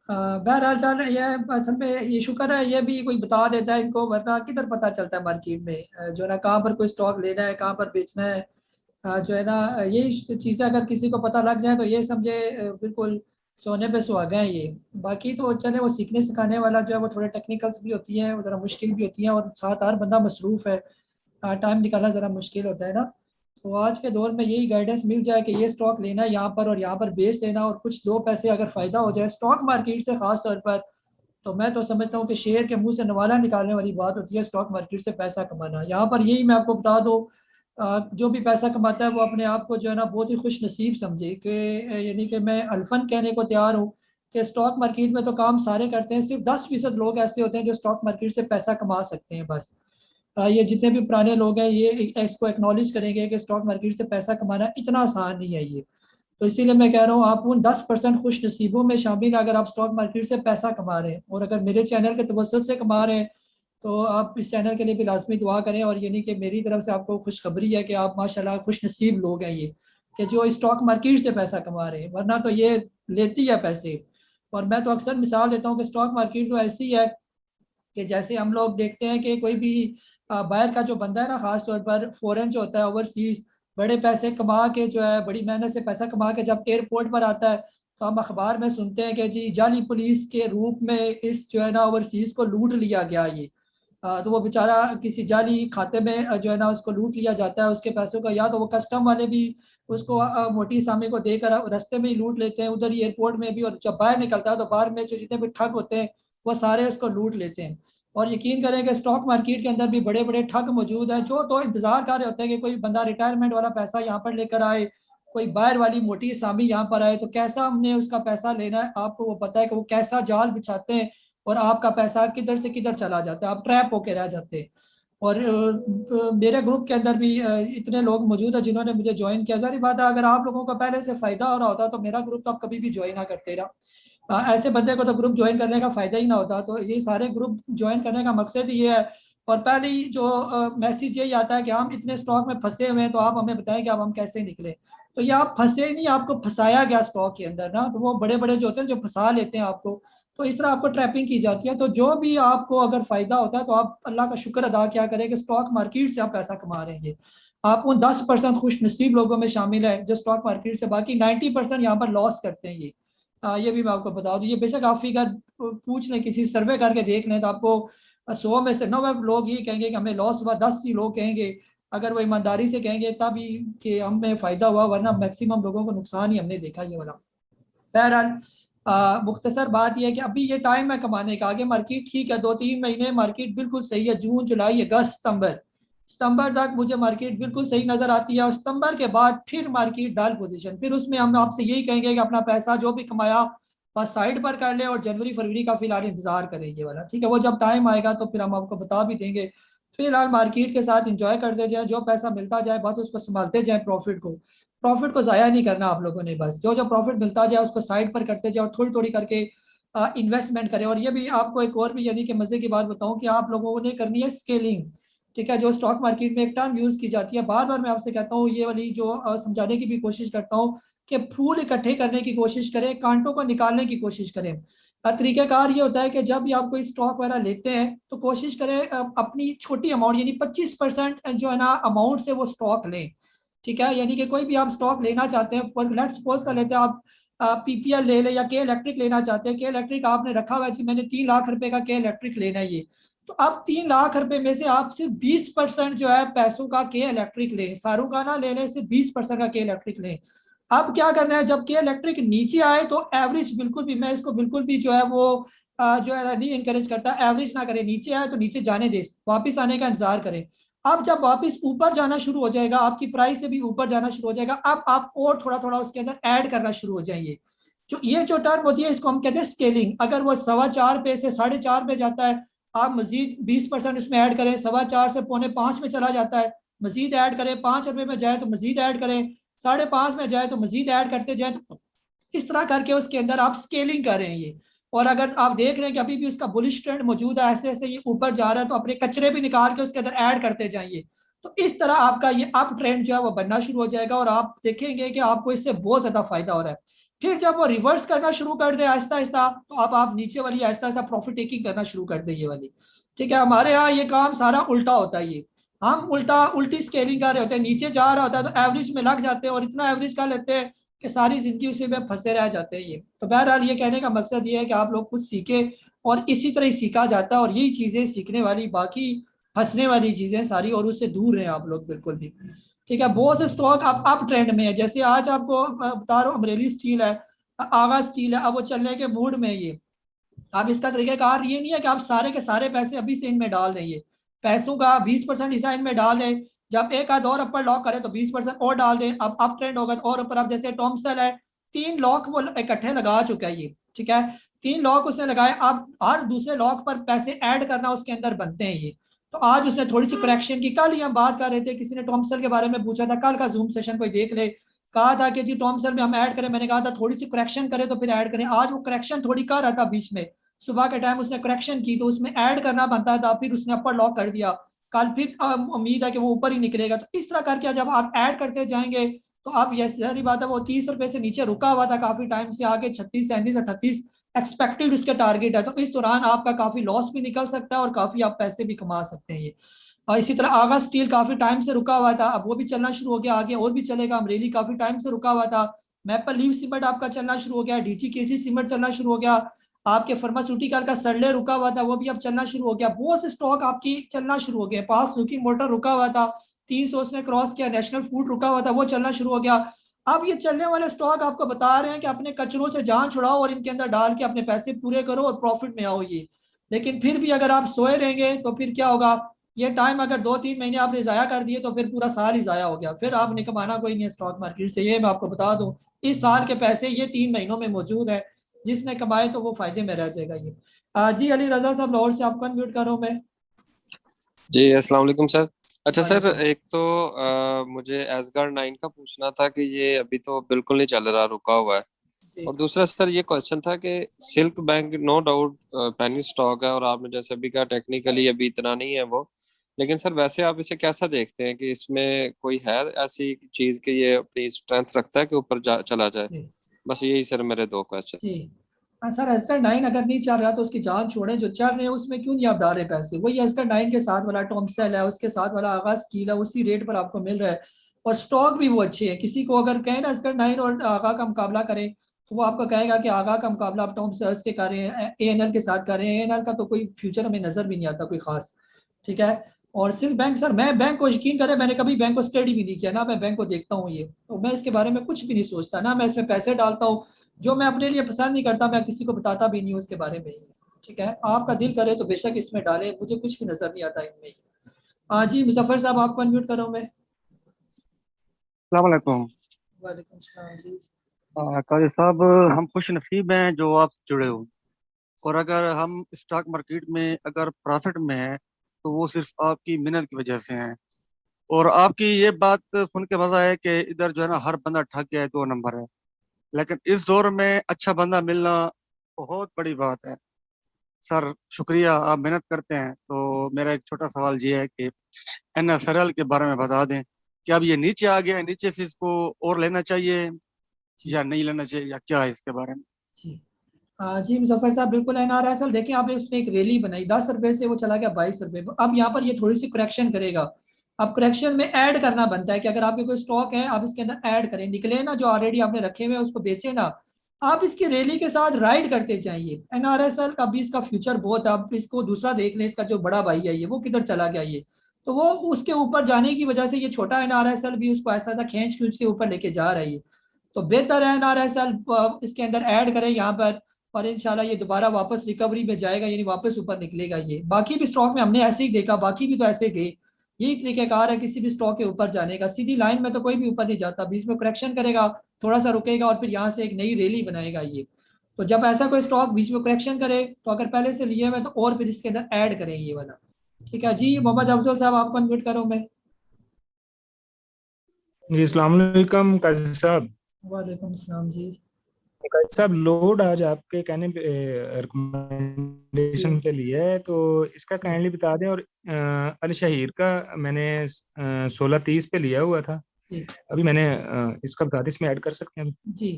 बहरहाल चल, ये असल में ये शुक्र है ये भी कोई बता देता है इनको, वरना किधर पता चलता है मार्केट में जो है ना कहाँ पर कोई स्टॉक लेना है, कहाँ पर बेचना है। जो है ना यही चीज़ें अगर किसी को पता लग जाए तो ये समझे बिल्कुल सोने पे सुहागा है ये। बाकी तो चले, वो सीखने सिखाने वाला जो है वो थोड़े टेक्निकल्स भी होती हैं, वो ज़रा मुश्किल भी होती हैं, और साथ हर बंदा मसरूफ़ है, टाइम निकालना ज़रा मुश्किल होता है ना। तो आज के दौर में यही गाइडेंस मिल जाए कि ये स्टॉक लेना है यहाँ पर और यहाँ पर बेच देना, और कुछ 2 पैसे अगर फ़ायदा हो जाए स्टॉक मार्केट से ख़ास तौर पर, तो मैं तो समझता हूँ कि शेर के मुंह से नवाला निकालने वाली बात होती है स्टॉक मार्केट से पैसा कमाना। यहाँ पर यही मैं आपको बता दूँ, जो भी पैसा कमाता है वो अपने आप को जो है ना बहुत ही खुश नसीब समझे कि यानी कि मैं अल्फन कहने को तैयार हूँ कि स्टॉक मार्केट में तो काम सारे करते हैं, सिर्फ 10% लोग ऐसे होते हैं जो स्टॉक मार्केट से पैसा कमा सकते हैं बस। ये जितने भी पुराने लोग हैं ये इसको एक्नॉलेज करेंगे कि स्टॉक मार्केट से पैसा कमाना इतना आसान नहीं है ये। तो इसीलिए मैं कह रहा हूँ आप उन 10% खुश नसीबों में शामिल, अगर आप स्टॉक मार्केट से पैसा कमा रहे हैं, और अगर मेरे चैनल के तवज्जुह से कमा रहे हैं तो आप इस चैनल के लिए भी लाजमी दुआ करें। और यानी कि मेरी तरफ से आपको खुशखबरी है कि आप माशाल्लाह खुश नसीब लोग हैं ये, कि जो स्टॉक मार्केट से पैसा कमा रहे हैं, वरना तो ये लेती है पैसे। और मैं तो अक्सर मिसाल देता हूँ कि स्टॉक मार्केट तो ऐसी है कि जैसे हम लोग देखते हैं कि कोई भी बाहर का जो बंदा है ना, खास तौर पर फॉरेन जो होता है, ओवरसीज बड़े पैसे कमा के जो है बड़ी मेहनत से पैसा कमा के जब एयरपोर्ट पर आता है तो हम अखबार में सुनते हैं कि जी जाली पुलिस के रूप में इस जो है ना ओवरसीज को लूट लिया गया ये। तो वो बेचारा किसी जाली खाते में जो है ना उसको लूट लिया जाता है उसके पैसों का, या तो वो कस्टम वाले भी उसको मोटी सामे को देकर रास्ते में ही लूट लेते हैं उधर ही एयरपोर्ट में भी, और जब बाहर निकलता है तो बाहर में जो जितने भी ठग होते हैं वो सारे उसको लूट लेते हैं। और यकीन करें कि स्टॉक मार्केट के अंदर भी बड़े बड़े ठग मौजूद हैं जो तो इंतजार कर रहे होते हैं कि कोई बंदा रिटायरमेंट वाला पैसा यहाँ पर लेकर आए, कोई बाहर वाली मोटी सामी यहाँ पर आए, तो कैसा हमने उसका पैसा लेना है आपको वो पता है कि वो कैसा जाल बिछाते हैं और आपका पैसा किधर से किधर चला जाता है, आप ट्रैप होके रह जाते हैं। और मेरे ग्रुप के अंदर भी इतने लोग मौजूद है जिन्होंने मुझे ज्वाइन किया। जारी बात है अगर आप लोगों को पहले से फायदा हो रहा होता तो मेरा ग्रुप तो आप कभी भी ज्वाइन ना करते ना, ऐसे बंदे को तो ग्रुप ज्वाइन करने का फायदा ही ना होता। तो ये सारे ग्रुप ज्वाइन करने का मकसद ये है। और पहले ही जो मैसेज यही आता है कि हम इतने स्टॉक में फंसे हुए हैं तो आप हमें बताएं कि अब हम कैसे निकले। तो ये आप फंसे नहीं, आपको फंसाया गया स्टॉक के अंदर ना, तो वो बड़े बड़े जो होते हैं जो फंसा लेते हैं आपको, तो इस तरह आपको ट्रैपिंग की जाती है। तो जो भी आपको अगर फायदा होता है तो आप अल्लाह का शुक्र अदा क्या करें कि स्टॉक मार्केट से आप पैसा कमा रहे हैं। आप उन 10% खुश नसीब लोगों में शामिल है जो स्टॉक मार्केट से, बाकी 90% यहाँ पर लॉस करते हैं ये भी मैं आपको बता दूं। ये बेशक आप फिगर पूछ लें, किसी सर्वे करके देख लें तो आपको 100 में से 90 लोग ये कहेंगे कि हमें लॉस हुआ, 10 ही लोग कहेंगे अगर वो ईमानदारी से कहेंगे तब ही कि हमें फ़ायदा हुआ, वरना मैक्सिमम लोगों को नुकसान ही हमने देखा ये वाला। बहरहाल मुख्तसर बात यह है कि अभी ये टाइम है कमाने का, आगे मार्केट ठीक है, 2-3 महीने मार्केट बिल्कुल सही है, जून जुलाई अगस्त सितंबर तक मुझे मार्केट बिल्कुल सही नज़र आती है। और सितंबर के बाद फिर मार्केट डाल पोजीशन, फिर उसमें हम आपसे यही कहेंगे कि अपना पैसा जो भी कमाया बस साइड पर कर ले और जनवरी फरवरी का फिलहाल इंतजार करेंगे वाला, ठीक है। वो जब टाइम आएगा तो फिर हम आपको बता भी देंगे। फिलहाल मार्केट के साथ इंजॉय करते जाए, जो पैसा मिलता जाए बस उसको संभालते जाए प्रॉफिट को, प्रॉफिट को ज़ाया नहीं करना आप लोगों ने, बस जो जो प्रॉफिट मिलता जाए उसको साइड पर करते जाओ, थोड़ी थोड़ी करके इन्वेस्टमेंट करें। और ये भी आपको एक और भी यानी कि मज़े की बात बताऊं कि आप लोगों ने करनी है स्केलिंग, ठीक है। जो स्टॉक मार्केट में एक टर्म यूज़ की जाती है, बार बार मैं आपसे कहता हूँ ये वाली जो समझाने की भी कोशिश करता हूँ कि फूल इकट्ठे करने की कोशिश करें, कांटों को निकालने की कोशिश करें। तरीक़ाकार ये होता है कि जब भी आप कोई स्टॉक वगैरह लेते हैं तो कोशिश करें अपनी छोटी अमाउंट यानी 25% जो है ना अमाउंट से वो स्टॉक लें, ठीक है। यानी कि कोई भी आप स्टॉक लेना चाहते हैं, फॉर लेट्स सपोज कर लेते हैं आप पीपीएल ले ले या के इलेक्ट्रिक लेना चाहते हैं। के इलेक्ट्रिक आपने रखा हुआ है कि मैंने 3 लाख रुपए का के इलेक्ट्रिक लेना है ये, तो आप 3 लाख रुपए में से आप सिर्फ 20% जो है पैसों का के इलेक्ट्रिक लें, सारों का ना ले लें, सिर्फ 20% का के इलेक्ट्रिक लें। अब क्या करना है, जब के इलेक्ट्रिक नीचे आए तो एवरेज बिल्कुल भी, मैं इसको बिल्कुल भी जो है वो जो है नहीं इंकरेज करता, एवरेज ना करें। नीचे आए तो नीचे जाने दे, वापिस आने का इंतजार करें। अब जब वापस ऊपर जाना शुरू हो जाएगा, आपकी प्राइस से भी ऊपर जाना शुरू हो जाएगा, अब आप और थोड़ा थोड़ा उसके अंदर ऐड करना शुरू हो जाएंगे। जो ये जो टर्म होती है इसको हम कहते हैं स्केलिंग। अगर वो 4.25 पे से 4.5 पे जाता है, आप मजीद 20% उसमें ऐड करें, 4.25 से 4.5 में चला जाता है, मजीद ऐड करें, 5 रुपए में जाए तो मजीद ऐड करें, 5.5 में जाए तो मजीद ऐड करते जाए। इस तरह करके उसके अंदर आप स्केलिंग कर रहे हैं ये। और अगर आप देख रहे हैं कि अभी भी उसका बुलिश ट्रेंड मौजूद है, ऐसे ऐसे ये ऊपर जा रहा है, तो अपने कचरे भी निकाल के उसके अंदर ऐड करते जाइए। तो इस तरह आपका ये अप ट्रेंड जो है वो बनना शुरू हो जाएगा और आप देखेंगे कि आपको इससे बहुत ज्यादा फायदा हो रहा है। फिर जब वो रिवर्स करना शुरू कर दे आहिस्ता आहिस्ता, तो आप नीचे वाली आहिस्ता आहिस्ता प्रॉफिट टेकिंग करना शुरू कर दे ये वाली, ठीक है। हमारे यहाँ ये काम सारा उल्टा होता है, ये हम उल्टी स्केलिंग कर रहे होते हैं, नीचे जा रहा होता है तो एवरेज में लग जाते हैं और इतना एवरेज कर लेते हैं कि सारी जिंदगी उसी में फंसे रह जाते हैं ये। तो बहरहाल ये कहने का मकसद ये है कि आप लोग कुछ सीखे और इसी तरह ही सीखा जाता है, और यही चीजें सीखने वाली, बाकी फंसने वाली चीजें सारी, और उससे दूर हैं आप लोग बिल्कुल भी, ठीक है। बहुत से स्टॉक अप ट्रेंड में है, जैसे आज आपको बता रहा हूँ अमरेली स्टील है, आगा स्टील है, अब वो चलने के मूड में है ये। अब इसका तरीकाकार ये नहीं है कि आप सारे के सारे पैसे अभी से इनमें डाल देंगे, पैसों का 20% हिस्सा इनमें डाल दें, जब एक आध और अपर लॉक करें तो 20% और डाल दें, अब अप ट्रेंड होगा तो और ऊपर। अब जैसे टॉमसेल है, 3 लॉक वो इकट्ठे लगा चुका है ये, ठीक है, 3 लॉक उसने लगाए, अब हर दूसरे लॉक पर पैसे ऐड करना उसके अंदर बनते हैं ये। तो आज उसने थोड़ी सी करेक्शन की, कल ही हम बात कर रहे थे, किसी ने टॉमसेल के बारे में पूछा था, कल का जूम सेशन कोई देख ले, कहा था कि जी टॉमसेल में हम ऐड करें, मैंने कहा था थोड़ी सी करेक्शन करें तो फिर ऐड करें। आज वो करेक्शन थोड़ी कर रहा था, बीच में सुबह के टाइम उसने करेक्शन की तो उसमें ऐड करना बनता था, फिर उसने अपर लॉक कर दिया, कल फिर उम्मीद है कि वो ऊपर ही निकलेगा। तो इस तरह करके जब आप ऐड करते जाएंगे तो आप, ये सारी बात है, वो 30 रुपए से नीचे रुका हुआ था काफी टाइम से, आगे 36, 37, 38 एक्सपेक्टेड उसके टारगेट है। तो इस दौरान आपका काफी लॉस भी निकल सकता है और काफी आप पैसे भी कमा सकते हैं ये। और इसी तरह आगा स्टील काफी टाइम से रुका हुआ था, अब वो भी चलना शुरू हो गया, आगे और भी चलेगा। अमरेली काफी टाइम से रुका हुआ था, मैपल लीव सीमेंट आपका चलना शुरू हो गया, डीजी केजी सीमेंट चलना शुरू हो गया, आपके फार्मास्यूटिकल का सरले रुका हुआ था वो भी अब चलना शुरू हो गया। बहुत से स्टॉक आपकी चलना शुरू हो गए, पास लुकिंग मोटर रुका हुआ था, 300 उसने क्रॉस किया, नेशनल फूड रुका हुआ था वो चलना शुरू हो गया। अब ये चलने वाले स्टॉक आपको बता रहे हैं कि अपने कचरों से जान छुड़ाओ और इनके अंदर डाल के अपने पैसे पूरे करो और प्रॉफिट में आओ ये। लेकिन फिर भी अगर आप सोए रहेंगे तो फिर क्या होगा, ये टाइम अगर 2-3 महीने आपने जाया कर दिए तो फिर पूरा साल ही जाया हो गया, फिर आपने कमाना कोई नहीं है स्टॉक मार्केट से। ये मैं आपको बता दूं, इस साल के पैसे ये 3 महीनों में मौजूद है, जिसने कमाए तो वो फायदे में रह जाएगा ये। जी अली रजा साहब लाहौर से, आपको अनम्यूट कर रहा हूं मैं। जी अस्सलाम वालेकुम सर। अच्छा सर, एक तो मुझे एसगार्ड 9 का पूछना था कि ये अभी तो बिल्कुल नहीं चल रहा, रुका हुआ है। और दूसरा सर ये क्वेश्चन था कि silk bank no doubt penny stock है और आपने जैसे अभी कहा टेक्निकली अभी इतना नहीं है वो, लेकिन सर वैसे आप इसे कैसा देखते हैं कि इसमें कोई है ऐसी चीज कि ये अपनी स्ट्रेंथ रखता है कि ऊपर चला जाए? बस यही सर मेरे 2 क्वेश्चन। जी सर, एसकर 9 अगर नहीं चल रहा तो उसकी जान छोड़े, जो चल रहे हैं उसमें क्यों नहीं आप डाल रहे पैसे। वही एसकर 9 के साथ वाला टॉमसेल है, उसके साथ वाला आगाज स्टील है, उसी रेट पर आपको मिल रहा है और स्टॉक भी वो अच्छे हैं। किसी को अगर कहें ना एसकर 9 और आगा का मुकाबला करें तो वो आपको कहेगा कि आगा का मुकाबला आप टॉमसेल्स के कर रहे हैं, एएनएल के साथ कर रहे हैं। एएनएल का तो कोई फ्यूचर हमें नजर भी नहीं आता कोई खास, ठीक है। और सिर्फ बैंक सर, मैं बैंक को यकीन करें, मैंने कभी बैंक को स्टडी भी नहीं किया ना, मैं बैंक को देखता हूँ ये, तो मैं इसके बारे में कुछ भी नहीं सोचता ना, मैं इसमें पैसे डालता हूँ। जो मैं अपने लिए पसंद नहीं करता मैं किसी को बताता भी नहीं हूँ उसके बारे में, ठीक है। आपका दिल करे तो बेशक इसमें डालें, मुझे कुछ भी नजर नहीं आता इनमें। जी मुजफ्फर साहब आपको अनम्यूट करो मैं। अस्सलाम वालेकुम। वालेकुम सलाम जी। काजी साहब, हम खुश नसीब हैं जो आप जुड़े हो, और अगर हम स्टॉक मार्केट में अगर प्रॉफिट में हैं तो वो सिर्फ आपकी मेहनत की वजह से हैं। और आपकी ये बात सुन के मजा है कि इधर जो है ना हर बंदा ठग गया है, 2 नंबर है। लेकिन इस दौर में अच्छा बंदा मिलना बहुत बड़ी बात है। सर शुक्रिया, आप मेहनत करते हैं। तो मेरा एक छोटा सवाल ये है कि NSRL के बारे में बता दें कि अब ये नीचे आ गया है, नीचे से इसको और लेना चाहिए या नहीं लेना चाहिए, या क्या है इसके बारे में? जी जी मुजफ्फर साहब, बिल्कुल NRSL देखिए, आपने उसने एक रैली बनाई 10 रुपए से वो चला गया 22 रुपए। अब यहाँ पर ये थोड़ी सी करेक्शन करेगा। अब करेक्शन में ऐड करना बनता है कि अगर आपके कोई स्टॉक है आप इसके अंदर ऐड करें, निकले ना जो ऑलरेडी आपने रखे हुए हैं उसको बेचे ना, आप इसकी रैली के साथ राइड करते जाइए। NRSL का भी इसका फ्यूचर बहुत, आप इसको दूसरा देख लें, इसका जो बड़ा भाई है ये वो किधर चला गया ये, तो वो उसके ऊपर जाने की वजह से ये छोटा NRSL भी उसको ऐसा था खींच खींच के ऊपर लेके जा रही है। तो बेहतर है NRSL इसके अंदर ऐड करें यहाँ पर, और इंशाल्लाह ये दोबारा वापस रिकवरी में जाएगा, यानी वापस ऊपर निकलेगा ये। बाकी भी स्टॉक में हमने ऐसे ही देखा, बाकी भी तो ऐसे गए। यही तरीकेकार है किसी भी स्टॉक के ऊपर जाने का, सीधी लाइन में तो कोई भी ऊपर नहीं जाता, बीच में करेक्शन करेगा, थोड़ा सा रुकेगा और फिर यहाँ से एक नई रैली बनाएगा ये। तो जब ऐसा कोई स्टॉक बीच में करेक्शन करे तो अगर पहले से लिए हुए तो और फिर इसके अंदर ऐड करें ये वाला। ठीक है जी, मोहम्मद अफजल साहब आपको अनम्यूट करो मैं। जी अस्सलाम वालेकुम काजी साहब। वालेकुम अस्सलाम जी। काजी साहब, लोड आज आपके कहने पे रिकमेंडेशन पे लिए है, तो इसका काइंडली बता दें। और अल शहीर का मैंने 16:30 पे लिया हुआ था, जी अभी मैंने इसका बता दें, इसमें ऐड कर सकते हैं? जी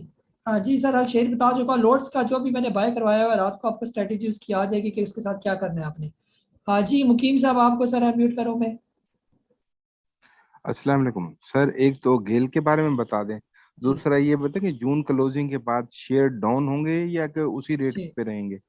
जी सर, अल शेर बता चुका। लोड्स का जो भी मैंने बाय करवाया हुआ है, रात को आपको स्ट्रेटेजी उसकी आ जाएगी कि उसके साथ क्या करना है आपने। जी मुकीम साहब आपको सर अनम्यूट करो मैं। अस्सलाम वालेकुम सर, एक तो गेल के बारे में बता दें, दूसरा ये बता कि जून क्लोजिंग के बाद शेयर डाउन होंगे या कि उसी रेट जी पे रहेंगे।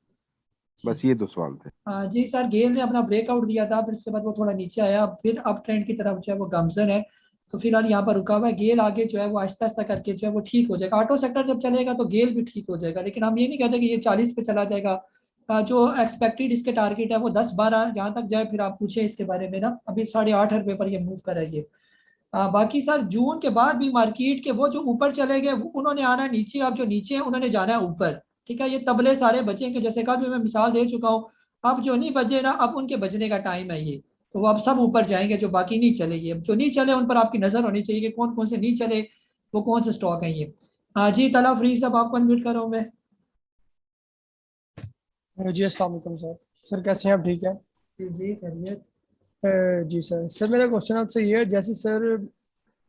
बस ये 2 सवाल थे। जी सर, गेल ने अपना ब्रेकआउट दिया था, फिर उसके बाद वो थोड़ा नीचे आया, फिर अप ट्रेंड की तरफ जो है वो गामजन है। तो फिलहाल यहाँ पर रुका हुआ है। गेल आगे जो है वो आहिस्ता आहिस्ता करके जो है वो ठीक हो जाएगा। ऑटो सेक्टर जब चलेगा तो गेल भी ठीक हो जाएगा, लेकिन हम ये नहीं कहते कि ये 40 पे चला जाएगा। जो एक्सपेक्टेड इसके टारगेट है वो 10-12 यहाँ तक जाए, फिर आप पूछे इसके बारे में ना। अभी 8.5 रुपये पर ये मूव कर रही है। बाकी सर जून के बाद भी मार्केट के वो जो ऊपर चले गए उन्होंने आना है नीचे, अब जो नीचे है उन्होंने जाना है ऊपर। ठीक है, ये तबले सारे बचेंगे, जैसे कल भी मैं मिसाल दे चुका हूँ। अब जो नहीं बजे ना, अब उनके बजने का टाइम है ये। तो वो अब सब ऊपर जाएंगे, जो बाकी नहीं चले। ये जो नहीं चले उन पर आपकी नजर होनी चाहिए कि कौन कौन से नहीं चले, वो कौन से स्टॉक है ये। जी तला फ्री साहब आपको अनम्यूट कर रहा हूँ मैं। जी अस्सलाम वालेकुम सर। सर कैसे हैं आप? ठीक है जी खैरियत। जी सर। सर मेरा क्वेश्चन आपसे ये है, जैसे सर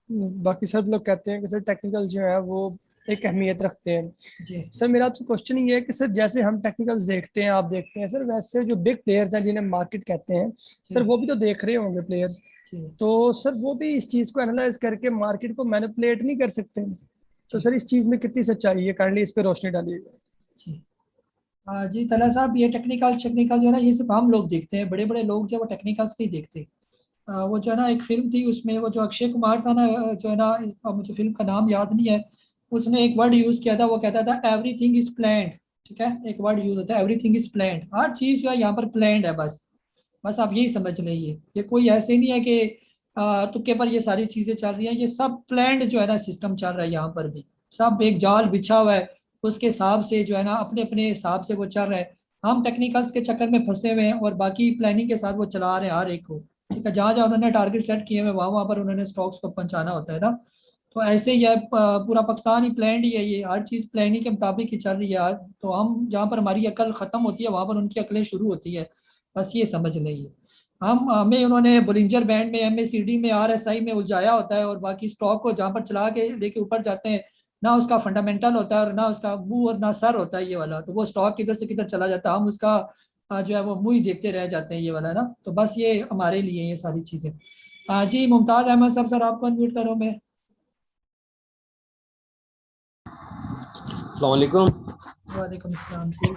बाकी सब लोग कहते हैं कि सर टेक्निकल जो है वो एक अहमियत रखते हैं। जी सर मेरा आपसे क्वेश्चन ये है कि सर जैसे हम टेक्निकल्स देखते हैं, आप देखते हैं सर, वैसे जो बिग प्लेयर्स हैं जिन्हें मार्केट कहते हैं सर, वो भी तो देख रहे होंगे प्लेयर्स। जी तो सर वो भी इस चीज़ को एनालाइज करके मार्केट को मैनिपुलेट नहीं कर सकते। तो सर इस चीज़ में कितनी सच्चाई है, काइंडली इस पर रोशनी डालिएगा। जी जी तला साहब, ये टेक्निकल जो है ना, ये सिर्फ हम लोग देखते हैं, बड़े बड़े लोग जो है वो टेक्निकल्स नहीं देखते। वो जो है ना, एक फिल्म थी उसमें वो जो अक्षय कुमार था ना, जो है ना, मुझे फिल्म का नाम याद नहीं है, उसने एक वर्ड यूज किया था, वो कहता था एवरीथिंग इज प्लान्ड। ठीक है, एक वर्ड यूज होता है एवरीथिंग इज प्लान्ड, हर चीज जो है यहाँ पर प्लान्ड है। बस बस आप यही समझ लीजिए, ये कोई ऐसे नहीं है कि तुक्के पर ये सारी चीजें चल रही हैं, ये सब प्लान्ड जो है ना सिस्टम चल रहा है यहाँ पर भी। सब एक जाल बिछा हुआ है, उसके हिसाब से जो है ना, अपने अपने हिसाब से वो चल रहा है। हम टेक्निकल्स के चक्कर में फंसे हुए हैं और बाकी प्लानिंग के साथ वो चला रहे हैं हर एक को। ठीक है, जहाँ जहाँ उन्होंने टारगेट सेट किए हुए वहाँ पर उन्होंने स्टॉक्स को पहुंचाना होता है ना। तो ऐसे ही है, पूरा पाकिस्तान ही प्लान ही है, ये हर चीज़ प्लानिंग के मुताबिक ही चल रही है यार। तो हम जहाँ पर हमारी अकल ख़त्म होती है वहाँ पर उनकी अकलें शुरू होती है। बस ये समझ लीजिए। हमें उन्होंने बोलिंजर बैंड में, MACD में, RSI में उलझाया होता है, और बाकी स्टॉक को जहाँ पर चला के लेके ऊपर जाते हैं, ना उसका फंडामेंटल होता है और ना उसका मुंह और ना सर होता है ये वाला। तो वो स्टॉक किधर से किधर चला जाता है, हम उसका जो है वो मुंह ही देखते रह जाते हैं ये वाला ना। तो बस ये हमारे लिए ये सारी चीज़ें। जी मुमताज़ अहमद साहब, सर आपको अनम्यूट करो मैं। अस्सलाम वालेकुम। वालेकुम अस्सलाम जी।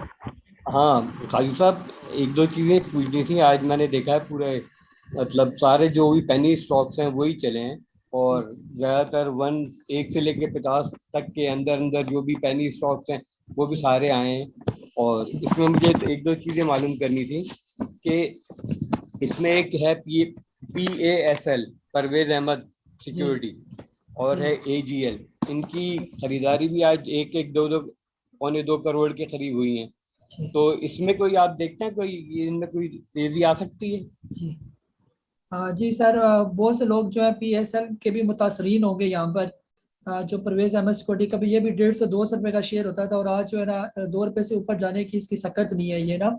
हाँ काजू साहब, एक दो चीज़ें पूछनी थी। आज मैंने देखा है पूरे मतलब सारे जो भी पेनी स्टॉक्स हैं वही चले हैं, और ज़्यादातर 1 से लेके 50 तक के अंदर अंदर जो भी पेनी स्टॉक्स हैं वो भी सारे आए हैं। और इसमें मुझे एक दो चीज़ें मालूम करनी थी कि इसमें एक है PASL परवेज अहमद सिक्योरिटी, और है AGL। इनकी खरीदारी भी आज 1-1, 2-2, 1.25-2 करोड़ के करीब हुई हैं। तो इसमें कोई आप देखते हैं कोई इनमें कोई तेजी आ सकती है? जी जी सर, बहुत से लोग जो है PSL के भी मुतासरीन होंगे यहाँ पर। जो परवेज अहमद सिक्योरिटी का भी, ये भी 150-200 रुपये का शेयर होता था और आज जो है ना 2 रुपये से ऊपर जाने की इसकी सकत नहीं है ये ना।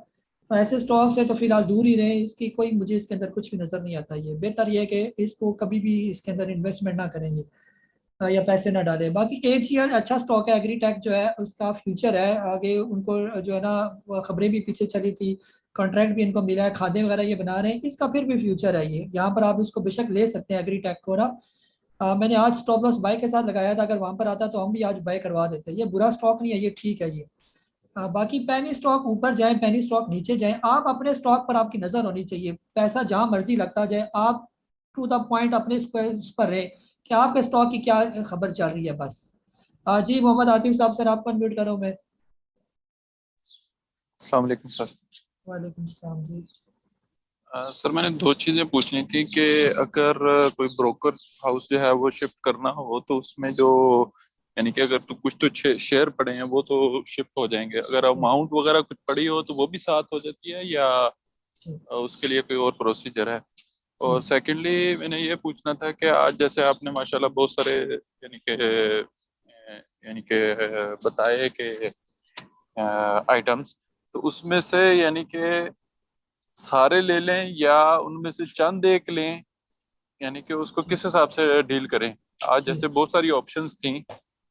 ऐसे स्टॉक से तो फिलहाल दूर ही रहे, इसकी कोई मुझे इसके अंदर कुछ भी नज़र नहीं आता। ये बेहतर ये है कि इसको कभी भी इसके अंदर इन्वेस्टमेंट ना करें ये, या पैसे ना डालें। बाकी AGL अच्छा स्टॉक है, एग्रीटेक जो है उसका फ्यूचर है आगे। उनको जो है ना खबरें भी पीछे चली थी, कॉन्ट्रैक्ट भी इनको मिला है, खादें वगैरह ये बना रहे हैं, इसका फिर भी फ्यूचर है ये। यहाँ पर आप इसको बेशक ले सकते हैं एग्रीटेक को ना। मैंने आज स्टॉप लॉस बाय के साथ लगाया था, अगर वहां पर आता तो हम भी आज बाय करवा देते। ये बुरा स्टॉक नहीं है, ये ठीक है ये। बाकी पेनी स्टॉक ऊपर जाए, पेनी स्टॉक नीचे जाए, आप अपने स्टॉक पर आपकी नजर होनी चाहिए। पैसा जहां मर्जी लगता जाए, आप टू द पॉइंट अपने उस पर रहे कि आपके स्टॉक की क्या खबर चल रही है बस। जी मोहम्मद आतिफ साहब, सर आपको अनम्यूट करो मैं। अस्सलाम वालेकुम सर। वालेकुम सलाम जी। सर मैंने दो चीजें पूछनी थी कि अगर कोई ब्रोकर हाउस जो है वो शिफ्ट करना हो तो उसमें जो यानी कि अगर तो कुछ तो शेयर पड़े हैं वो तो शिफ्ट हो जाएंगे, अगर अमाउंट वगैरह कुछ पड़ी हो तो वो भी साथ हो जाती है या उसके लिए कोई और प्रोसीजर है? और सेकेंडली मैंने ये पूछना था कि आज जैसे आपने माशाल्लाह बहुत सारे यानी कि बताए कि आइटम्स, तो उसमें से यानी कि सारे ले लें या उनमें से चंद एक लें, यानी कि उसको किस हिसाब से डील करें? आज जैसे बहुत सारी ऑप्शंस थी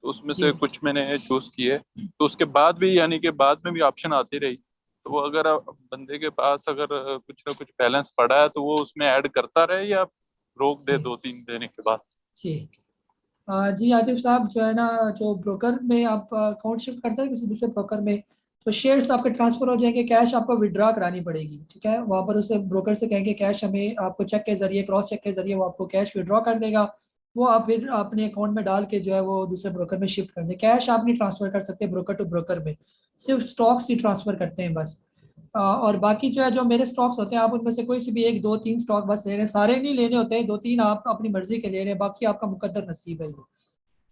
तो उसमें से कुछ मैंने चूज किए, तो उसके बाद भी यानी कि बाद में भी ऑप्शन आती रही, तो वो अगर बंदे के पास अगर कुछ ना कुछ बैलेंस पड़ा है तो वो उसमें ऐड करता रहे या रोक दे 2-3 देने के बाद? जी जी आतिफ साहब, जो है ना जो ब्रोकर में आप अकाउंट शिफ्ट करते हैं किसी दूसरे ब्रोकर में, तो शेयर्स आपके ट्रांसफर हो जाएंगे, कैश आपको विड्रॉ करानी पड़ेगी। ठीक है, वहाँ पर उसे ब्रोकर से कहेंगे कैश हमें, आपको चेक के जरिए, क्रॉस चेक के जरिए वो आपको कैश विड्रॉ कर देगा। वो आप फिर अपने अकाउंट में डाल के जो है वो दूसरे ब्रोकर में शिफ्ट कर दे। कैश आप नहीं ट्रांसफर कर सकते ब्रोकर टू ब्रोकर में, सिर्फ स्टॉक्स ही ट्रांसफर करते हैं बस। और बाकी जो है जो मेरे स्टॉक्स होते हैं, आप उनमें से कोई से भी 1-2-3 स्टॉक बस ले रहे हैं, सारे नहीं लेने होते हैं, 2-3 आप अपनी मर्जी के ले रहे हैं, बाकी आपका मुकद्दर नसीब है ये।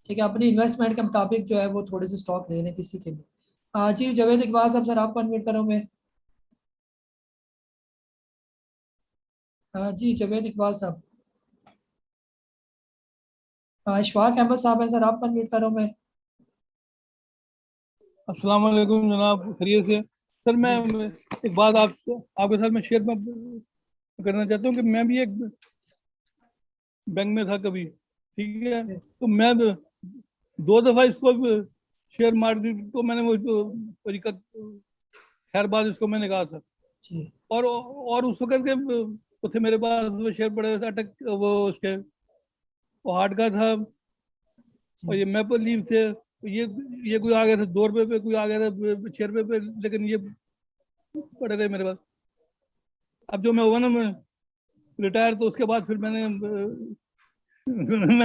ठीक है, अपनी इन्वेस्टमेंट के मुताबिक जो है वो थोड़े से स्टॉक ले लें किसी के लिए। जी जावेद इकबाल साहब, सर आपको अनम्यूट करूँ मैं। जी जावेद इकबाल साहब। इशफाक अहमद साहब है, सर आपको अनम्यूट करूँ मैं। अस्सलाम वालेकुम जनाब, खैरियत से? सर मैं एक बात आपके साथ मैं शेयर में करना चाहता हूँ कि मैं भी एक बैंक में था कभी, ठीक है, तो मैं 2 दफा इसको शेयर मार्केट को मैंने वो तरीका खैर बाद इसको मैंने कहा था, और उस वक्त के तो थे मेरे पास वो शेयर पड़े थे, अटक वो उसके वो हार्ट का था और ये मैपल लीव थे, ये कोई आ गए थे 2 रुपये पे, कोई आ गया था 6 रुपये पे, लेकिन ये पड़े रहे मेरे पास। अब जो मैं हुआ ना मैं रिटायर, तो उसके बाद फिर मैंने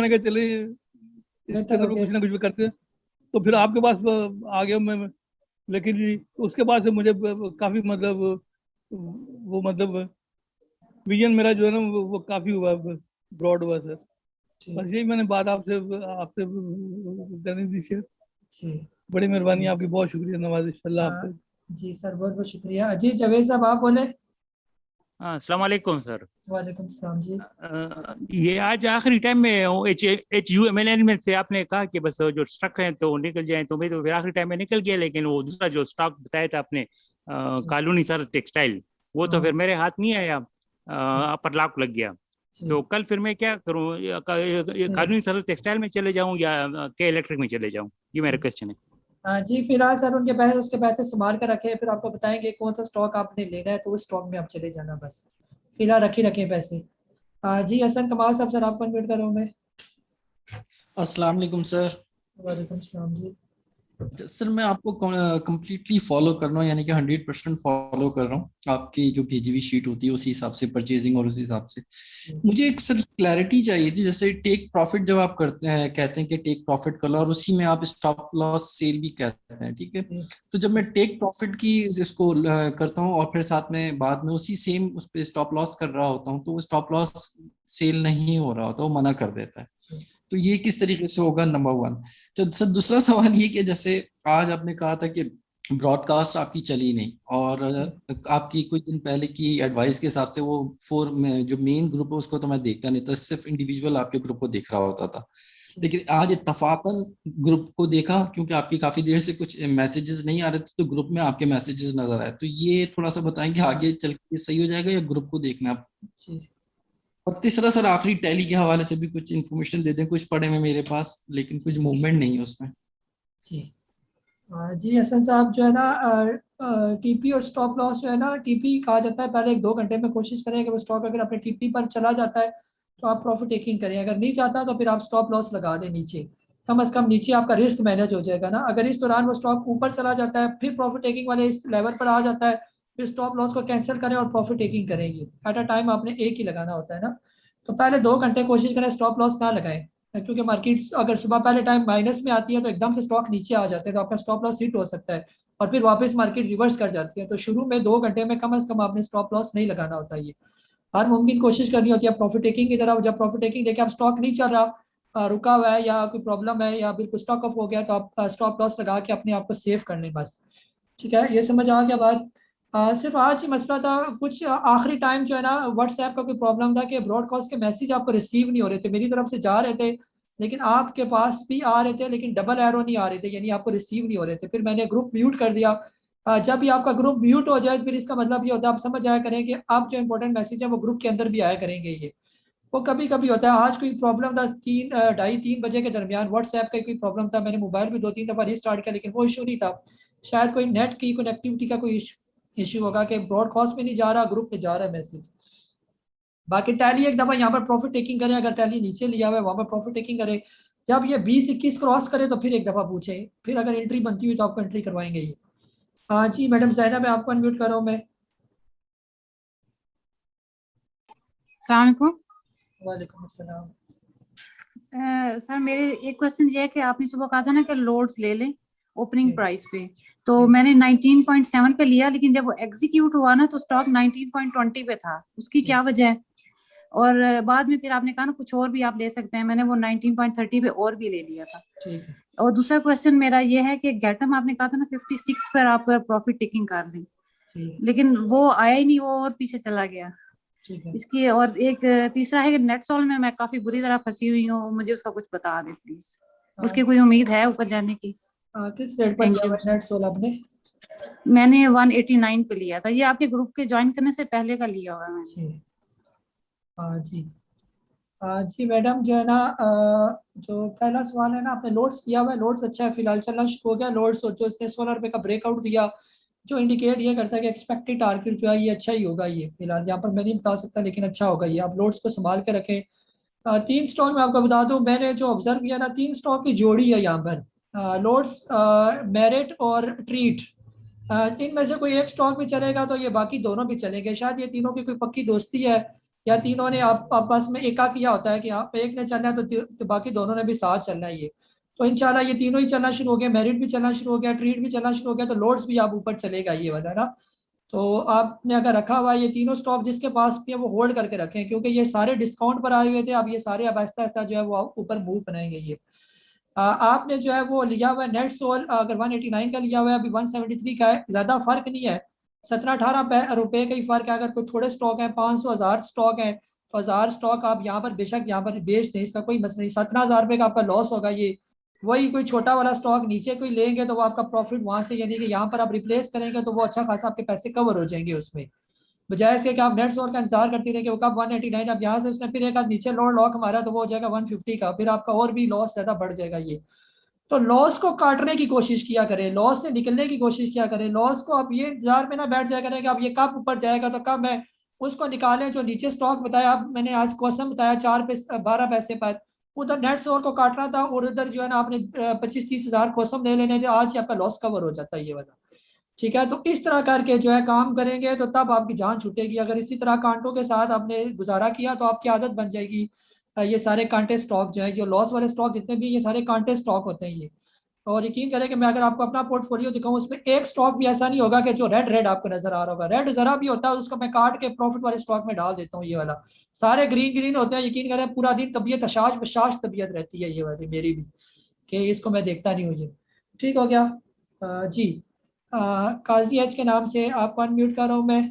कहा चले कुछ ना कुछ भी करते हैं, तो फिर आपके पास आ गया मैं। लेकिन उसके बाद से मुझे काफी मतलब वो मतलब विजन मेरा जो है ना वो काफी हुआ, ब्रॉड हुआ सर। बस यही मैंने बात आपसे करनी थी शेयर। बड़ी मेहरबानी आपकी, बहुत शुक्रिया नवाज़िश, अल्लाह हाफ़िज़। जी सर, बहुत बहुत शुक्रिया। जी जावेद साहब आप बोले। अस्सलाम वालेकुम सर। वालेकुम सलाम जी। ये आज आखिरी टाइम में HUMLN में से आपने कहा कि बस जो स्टॉक है तो निकल जाए, तो भाई तो फिर आखिरी टाइम में निकल गया, लेकिन वो दूसरा जो स्टॉक बताया था आपने कॉलोनी सर टेक्सटाइल, वो तो फिर मेरे हाथ नहीं आया, पर लॉक लग गया। तो कल फिर मैं क्या करूँ, कॉलोनी सर टेक्सटाइल में चले जाऊँ या के इलेक्ट्रिक में चले जाऊँ? ये मेरा क्वेश्चन है। जी फिलहाल सर उनके पैसे, उसके पैसे संभाल कर रखे, फिर आपको बताएंगे कौन सा स्टॉक आपने लेना है, तो उस स्टॉक में आप चले जाना बस। फिलहाल रखें पैसे। जी हसन कमाल साहब, सर आपको अनम्यूट करूँ मैं। अस्सलाम वालेकुम सर। वालेकुम सलाम जी। सर मैं आपको कंप्लीटली फॉलो कर रहा हूँ, यानी कि 100% फॉलो कर रहा हूँ। आपकी जो भेजी हुई शीट होती है उसी हिसाब से परचेजिंग और उसी हिसाब से मुझे एक सर क्लैरिटी चाहिए थी। जैसे टेक प्रॉफिट जब आप करते हैं, कहते हैं कि टेक प्रॉफिट कर लो, और उसी में आप स्टॉप लॉस सेल भी कहते हैं, ठीक है। तो जब मैं टेक प्रॉफिट की इसको करता हूँ और फिर साथ में बाद में उसी सेम उस पर स्टॉप लॉस कर रहा होता हूँ, तो वो स्टॉप लॉस सेल नहीं हो रहा होता, वो मना कर देता है। तो ये किस तरीके से होगा, नंबर 1। तो सर दूसरा सवाल ये कि जैसे आज आपने कहा था कि ब्रॉडकास्ट आपकी चली नहीं, और आपकी कुछ दिन पहले की एडवाइस के हिसाब से वो जो मेन ग्रुप है उसको तो मैं देखता नहीं था, सिर्फ इंडिविजुअल आपके ग्रुप को देख रहा होता था। लेकिन आज इत्तफाकन ग्रुप को देखा, क्योंकि आपकी काफी देर से कुछ मैसेजेस नहीं आ रहे थे तो ग्रुप में आपके मैसेजेस नजर आए। तो ये थोड़ा सा बताएं कि आगे चल के सही हो जाएगा या ग्रुप को देखना है। और तीसरा सर, आखिरी टैली के हवाले से भी कुछ इन्फॉर्मेशन दे दें, कुछ पढ़े में मेरे पास लेकिन कुछ मूवमेंट नहीं है उसमें। जी हसन साहब, जो है ना टीपी और स्टॉप लॉस जो है ना, टीपी कहा जाता है पहले 1-2 घंटे में कोशिश करें कि वो स्टॉक अगर अपने टीपी पर चला जाता है तो आप प्रॉफिट टेकिंग करें, अगर नहीं जाता तो फिर आप स्टॉप लॉस लगा दें नीचे, कम से कम नीचे आपका रिस्क मैनेज हो जाएगा ना। अगर इस दौरान वो स्टॉक ऊपर चला जाता है फिर प्रॉफिट टेकिंग वाले इस लेवल पर आ जाता है, फिर स्टॉप लॉस को कैंसिल करें और प्रॉफिट टेकिंग करेंगे। एट अ टाइम आपने एक ही लगाना होता है ना, तो पहले 2 घंटे कोशिश करें स्टॉप लॉस ना लगाएं, क्योंकि मार्केट अगर सुबह पहले टाइम माइनस में आती है तो एकदम से स्टॉक नीचे आ जाते हैं तो आपका स्टॉप लॉस हिट हो सकता है और फिर वापस मार्केट रिवर्स कर जाती है। तो शुरू में 2 घंटे में कम से कम आपने स्टॉप लॉस नहीं लगाना होता है। ये हर मुमकिन कोशिश करनी होती है प्रॉफिट टेकिंग की तरफ। जब प्रॉफिट टेकिंग देखिए आप स्टॉक नहीं चल रहा, रुका हुआ है या कोई प्रॉब्लम है या बिल्कुल स्टॉक ऑफ हो गया, तो आप स्टॉप लॉस लगा के अपने आप को सेव कर लें बस। ठीक है, ये समझ आ गया बात। सिर्फ आज ही मसला था कुछ आखिरी टाइम जो है ना व्हाट्सएप का कोई प्रॉब्लम था कि ब्रॉडकास्ट के मैसेज आपको रिसीव नहीं हो रहे थे, मेरी तरफ से जा रहे थे लेकिन आपके पास भी आ रहे थे लेकिन डबल एरो नहीं आ रहे थे, यानी आपको रिसीव नहीं हो रहे थे। फिर मैंने ग्रुप म्यूट कर दिया। जब भी आपका ग्रुप म्यूट हो जाए फिर इसका मतलब ये होता है आप समझ आया करें कि आप जो इंपॉर्टेंट मैसेज है वो ग्रुप के अंदर भी आया करेंगे। ये वो कभी कभी होता है। आज कोई प्रॉब्लम था 2:30-3 बजे के दरमियान व्हाट्सएप का कोई प्रॉब्लम था, मैंने मोबाइल भी 2-3 दफ़ा रीस्टार्ट किया लेकिन वो इशू नहीं था। शायद कोई नेट की कनेक्टिविटी का कोई इशू होगा कि ब्रॉडकास्ट में नहीं जा रहा, ग्रुप में जा रहा है मैसेज। बाकी टैली एक दफ़ा यहाँ पर प्रॉफिट टेकिंग करें, अगर टैली नीचे लिया हुआ है वहाँ पर प्रॉफिट टेकिंग करें। जब ये 20-21 क्रॉस करे तो फिर एक दफ़ा पूछे, फिर अगर एंट्री बनती हुई तो आपको एंट्री करवाएंगे ये। हाँ जी मैडम ज़ैनब, मैं आपको अनम्यूट कर रहा हूँ मैं। अस्सलाम वालेकुम। वालेकुम अस्सलाम। सर मेरे एक क्वेश्चन ये है कि आपने सुबह कहा था ना कि लोड्स ले लें ओपनिंग प्राइस पे, तो मैंने 19.7 पे लिया लेकिन जब वो एग्जीक्यूट हुआ ना तो स्टॉक 19.20 पे था, उसकी क्या वजह है? और बाद में फिर आपने कहा ना कुछ और भी आप ले सकते हैं, मैंने वो 19.30 पे और भी ले लिया था। और दूसरा क्वेश्चन मेरा ये है कि गैटम आपने कहा था ना 56 पर आप प्रॉफिट टेकिंग कर लें, लेकिन वो आया ही नहीं, वो और पीछे चला गया इसकी। और एक तीसरा है कि नेटसोल में मैं काफी बुरी तरह फंसी हुई हूँ, मुझे उसका कुछ बता दे प्लीज, उसकी कोई उम्मीद है ऊपर जाने की? किस रेट पर लिया हुआ नेटसोल आपने? मैंने 189 पे लिया था, ये आपके ग्रुप के ज्वाइन करने से पहले का लिया हुआ है मैंने। हाँ जी मैडम, जो है ना जो पहला सवाल है ना, आपने लोड्स किया हुआ है, लोड्स अच्छा है फिलहाल चलना शुरू हो गया लोड्स। जो इसने 16 रुपए का ब्रेकआउट दिया जो इंडिकेट ये करता है कि एक्सपेक्टेड टारगेट जो है ये अच्छा ही होगा। ये फिलहाल यहाँ पर मैं नहीं बता सकता लेकिन अच्छा होगा ये, आप लोड्स को संभाल के रखें। 3 स्टॉक में आपको बता दूं, मैंने जो ऑब्जर्व किया ना 3 स्टॉक की जोड़ी है यहाँ पर, लोड्स, मेरिट और ट्रीट। इनमें से कोई एक स्टॉक भी चलेगा तो ये बाकी दोनों भी चलेंगे। शायद ये तीनों की कोई पक्की दोस्ती है या तीनों ने आपस में एका किया होता है कि आप एक ने चलना है तो बाकी दोनों ने भी साथ चलना है ये। तो इंशाल्लाह ये तीनों ही चलना शुरू हो गया, मेरिट भी चलना शुरू हो गया, ट्रीट भी चलना शुरू हो गया, तो लोड्स भी आप ऊपर चलेगा ये वाला ना। तो आपने अगर रखा हुआ है ये तीनों स्टॉक जिसके पास भी है वो होल्ड करके रखें, क्योंकि ये सारे डिस्काउंट पर आए हुए थे, अब ये सारे अब आहिस्ता आहिस्ता जो है वो ऊपर मूव बनाएंगे ये। आपने जो है वो लिया हुआ है नेटसोल, अगर 189 का लिया हुआ है, अभी 173 का है, ज्यादा फर्क नहीं है, 17-18 रुपए का ही फर्क है। अगर कोई थोड़े स्टॉक है 500-1000 स्टॉक है तो 1000 स्टॉक आप यहाँ पर बेशक यहाँ पर बेच दें, इसका कोई मसला नहीं। 17,000 रुपये का आपका लॉस होगा ये। वही कोई छोटा वाला स्टॉक नीचे कोई लेंगे तो वो आपका प्रॉफिट वहां से, यानी कि यहाँ पर आप रिप्लेस करेंगे तो वो अच्छा खासा आपके पैसे कवर हो जाएंगे उसमें, बजाय इसके कि आप नेटसोल का इंतजार करते रहे कि वो कब 189, अब यहाँ से उसने फिर एक आध नीचे लोड लॉक मारा तो वो हो जाएगा 150 का, फिर आपका और भी लॉस ज्यादा बढ़ जाएगा ये। तो लॉस को काटने की कोशिश किया करें, लॉस से निकलने की कोशिश किया करें। लॉस को आप ये इंतजार में ना बैठ जाया करें कि अब ये कब ऊपर जाएगा तो कब मैं उसको निकालें। जो नीचे स्टॉक बताया आप, मैंने आज क्वेश्चन बताया 12 पैसे पर, उधर नेटसोल को काटना था और उधर जो है ना आपने 25-30 हजार क्वेश्चन ले लेने थे, आज ही आपका लॉस कवर हो जाता है ये वाला। ठीक है, तो इस तरह करके जो है काम करेंगे तो तब आपकी जान छूटेगी। अगर इसी तरह कांटों के साथ आपने गुजारा किया तो आपकी आदत बन जाएगी। ये सारे कांटे स्टॉक जो है, जो लॉस वाले स्टॉक जितने भी ये सारे कांटे स्टॉक होते हैं ये। और यकीन करें कि मैं अगर आपको अपना पोर्टफोलियो दिखाऊं उसमें एक स्टॉक भी ऐसा नहीं होगा कि जो रेड आपको नजर आ रहा होगा। रेड जरा भी होता है उसको मैं काट के प्रॉफिट वाले स्टॉक में डाल देता हूँ ये वाला। सारे ग्रीन होते हैं, यकीन करें पूरा दिन तबीयत अशाश बशाश तबीयत रहती है ये वाली मेरी भी, कि इसको मैं देखता नहीं हूँ ये। ठीक हो गया जी। काजी एच के नाम से आपको अनम्यूट कर रहा हूँ मैं।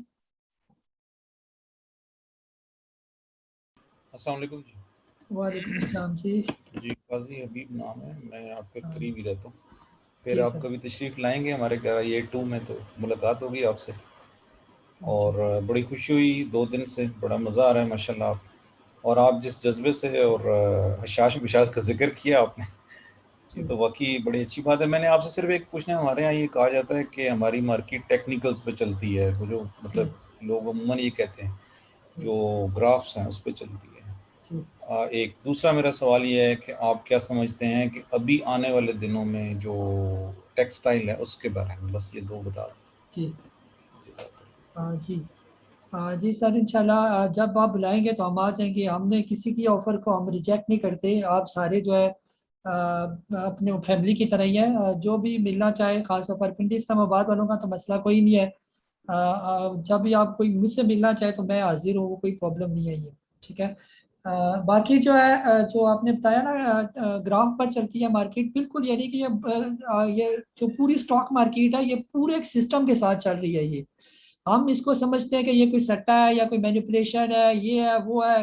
अस्सलाम वालेकुम जी। वालेकुम अस्सलाम जी। जी काजी हबीब नाम है, मैं आपके हाँ करीब ही रहता हूँ। फिर जी आप सर। कभी तशरीफ़ लाएंगे हमारे घर ये 2 में तो मुलाकात होगी आपसे। और बड़ी खुशी हुई 2 दिन से, बड़ा मज़ा आ रहा है माशाल्लाह। आप और आप जिस जज्बे से और हशाश बिशाश का जिक्र किया आपने, ये तो वाकई बड़ी अच्छी बात है। मैंने आपसे सिर्फ एक पूछना है, हमारे यहाँ ये कहा जाता है कि हमारी मार्केट टेक्निकल्स पे चलती है, वो जो मतलब लोग अमूमन ये कहते हैं जो ग्राफ्स हैं उस पे चलती है। एक दूसरा मेरा सवाल ये है कि आप क्या समझते हैं कि अभी आने वाले दिनों में जो टेक्सटाइल है उसके बारे में, बस ये 2 बता दें। जी जी जी सर, इंशाल्लाह जब आप बुलाएंगे तो हम आ जाएंगे। हमने किसी की ऑफ़र को हम रिजेक्ट नहीं करते। आप सारे जो है अपने फैमिली की तरह ही है। जो भी मिलना चाहे, खासतौर पर पिंडी इस्लामाबाद वालों का तो मसला कोई नहीं है। जब भी आप कोई मुझसे मिलना चाहे तो मैं हाजिर हूँ, कोई प्रॉब्लम नहीं है ये, ठीक है। बाकी जो है जो आपने बताया ना ग्राफ पर चलती है मार्केट, बिल्कुल यानी कि ये जो पूरी स्टॉक मार्केट है ये पूरे एक सिस्टम के साथ चल रही है। ये हम इसको समझते हैं कि ये कोई सट्टा है या कोई मैनिपुलेशन है, ये है वो है।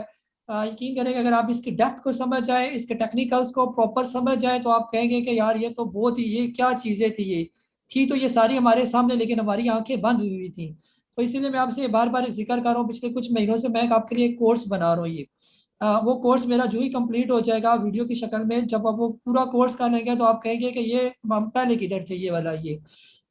यकीन करेंगे अगर आप इसकी डेप्थ को समझ जाए, इसके टेक्निकल्स को प्रॉपर समझ जाए तो आप कहेंगे कि यार ये तो बहुत ही, ये क्या चीज़ें थी, ये थी तो ये सारी हमारे सामने, लेकिन हमारी आंखें बंद हुई हुई थी। तो इसीलिए मैं आपसे बार बार जिक्र कर रहा हूँ, पिछले कुछ महीनों से मैं आपके लिए एक कोर्स बना रहा हूँ। ये वो कोर्स मेरा जो ही कंप्लीट हो जाएगा वीडियो की शक्ल में, जब आप वो पूरा कोर्स कर लेंगे तो आप कहेंगे कि ये हम पहले किधर थे, ये वाला ये।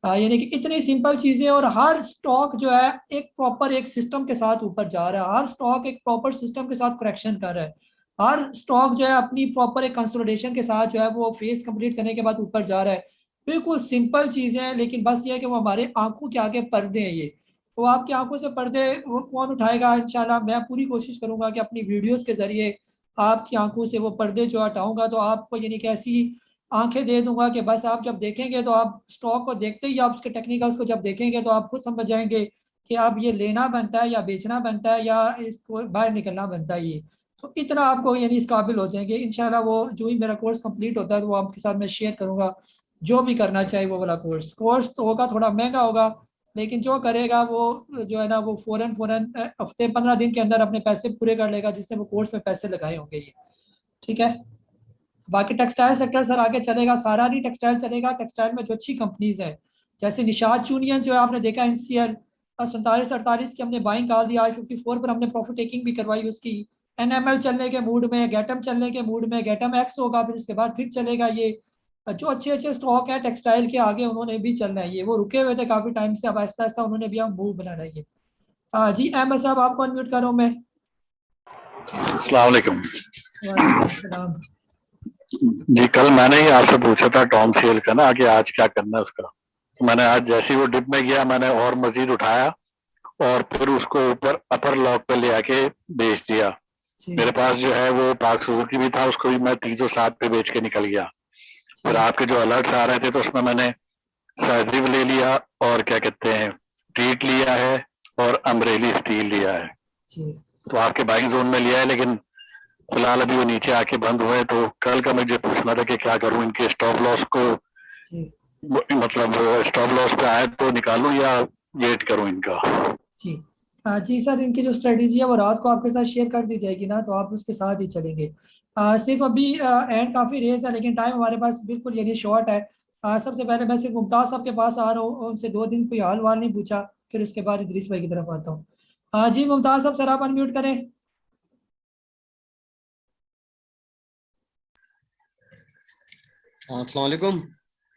यानी कि इतनी सिंपल चीजें, और हर स्टॉक जो है एक प्रॉपर एक सिस्टम के साथ ऊपर जा रहा है, हर स्टॉक एक प्रॉपर सिस्टम के साथ करेक्शन कर रहा है, हर स्टॉक जो है अपनी प्रॉपर एक कंसोलिडेशन के साथ जो है वो फेज कंप्लीट करने के बाद ऊपर जा रहा है। बिल्कुल सिंपल चीजें हैं, लेकिन बस ये है कि वो हमारे आंखों के आगे पर्दे हैं। ये तो आपकी आंखों से पर्दे वो कौन उठाएगा? इंशाल्लाह मैं पूरी कोशिश करूंगा कि अपनी वीडियोस के जरिए आपकी आंखों से वो पर्दे जो हटाऊंगा, तो आपको यानी कि ऐसी आंखें दे दूंगा कि बस आप जब देखेंगे तो आप स्टॉक को देखते ही आप उसके टेक्निकल्स को जब देखेंगे तो आप खुद समझ जाएंगे कि अब ये लेना बनता है या बेचना बनता है या इसको बाहर निकलना बनता है। ये तो इतना आपको यानी इस काबिल हो जाएंगे इंशाल्लाह। वो जो ही मेरा कोर्स कंप्लीट होता है तो वो आपके साथ मैं शेयर करूंगा। जो भी करना चाहे वो वाला कोर्स तो होगा, थोड़ा महंगा होगा, लेकिन जो करेगा वो जो है ना वो फौरन फौरन हफ्ते 15 दिन के अंदर अपने पैसे पूरे कर लेगा, जिसने वो कोर्स में पैसे लगाए होंगे। ये ठीक है। बाकी टेक्सटाइल सेक्टर सर आगे चलेगा, सारा नहीं टेक्सटाइल चलेगा। टेक्सटाइल में जो अच्छी कंपनीज हैं जैसे निशाद यूनियन जो है आपने देखा, एनसीएल 47-48 की हमने बाइंग कॉल दी, आज 54 पर हमने प्रॉफिट टेकिंग भी करवाई उसकी। एनएमएल चलने के मूड में, गेटम चलने के मूड में, गेटम एक्स होगा फिर उसके बाद फिर चलेगा। ये जो अच्छे अच्छे स्टॉक है टेक्सटाइल के आगे उन्होंने भी चलना है। ये वो रुके हुए थे काफी टाइम से, अब आहिस्ता आहिस्ता उन्होंने भी हम मूव बनाना है। ये जी अहमद साहब आपको अनम्यूट कर रहा हूँ मैं। अस्सलाम वालेकुम। वालेकुम अस्सलाम। जी कल मैंने ही आपसे पूछा था टॉम सेल का ना कि आज क्या करना है उसका, तो मैंने आज जैसे ही वो डिप में गया मैंने और मजीद उठाया और फिर उसको ऊपर अपर लॉक पे ले आके बेच दिया। मेरे पास जो है वो पाक सुजुकी भी था, उसको भी मैं 307 पे बेच के निकल गया। फिर आपके जो अलर्ट्स आ रहे थे तो उसमें मैंने साजिब ले लिया और क्या कहते हैं ट्रीट लिया है और अमरेली स्टील लिया है। तो आपके बाइंग जोन में लिया है, लेकिन फिलहाल अभी वो नीचे आके बंद हुए। तो कल का मुझे पूछना था कि क्या करूं, इनके स्टॉप लॉस को मतलब स्टॉप लॉस पे आए तो निकालूं या वेट करूं इनका। जी जी सर, इनकी जो स्ट्रेटेजी है वो रात को आपके साथ शेयर कर दी जाएगी ना, तो आप उसके साथ ही चलेंगे। सिर्फ अभी एंड काफ़ी रेस है लेकिन टाइम हमारे पास बिल्कुल यानी शॉर्ट है। सबसे पहले मैं सिर्फ मुमताज़ साहब के पास आ रहा हूँ, उनसे 2 दिन कोई हाल वाल नहीं पूछा, फिर उसके बाद इदरीस भाई की तरफ आता हूँ। जी मुमताज़ साहब सर आप अनम्यूट करें। अस्सलाम वालेकुम।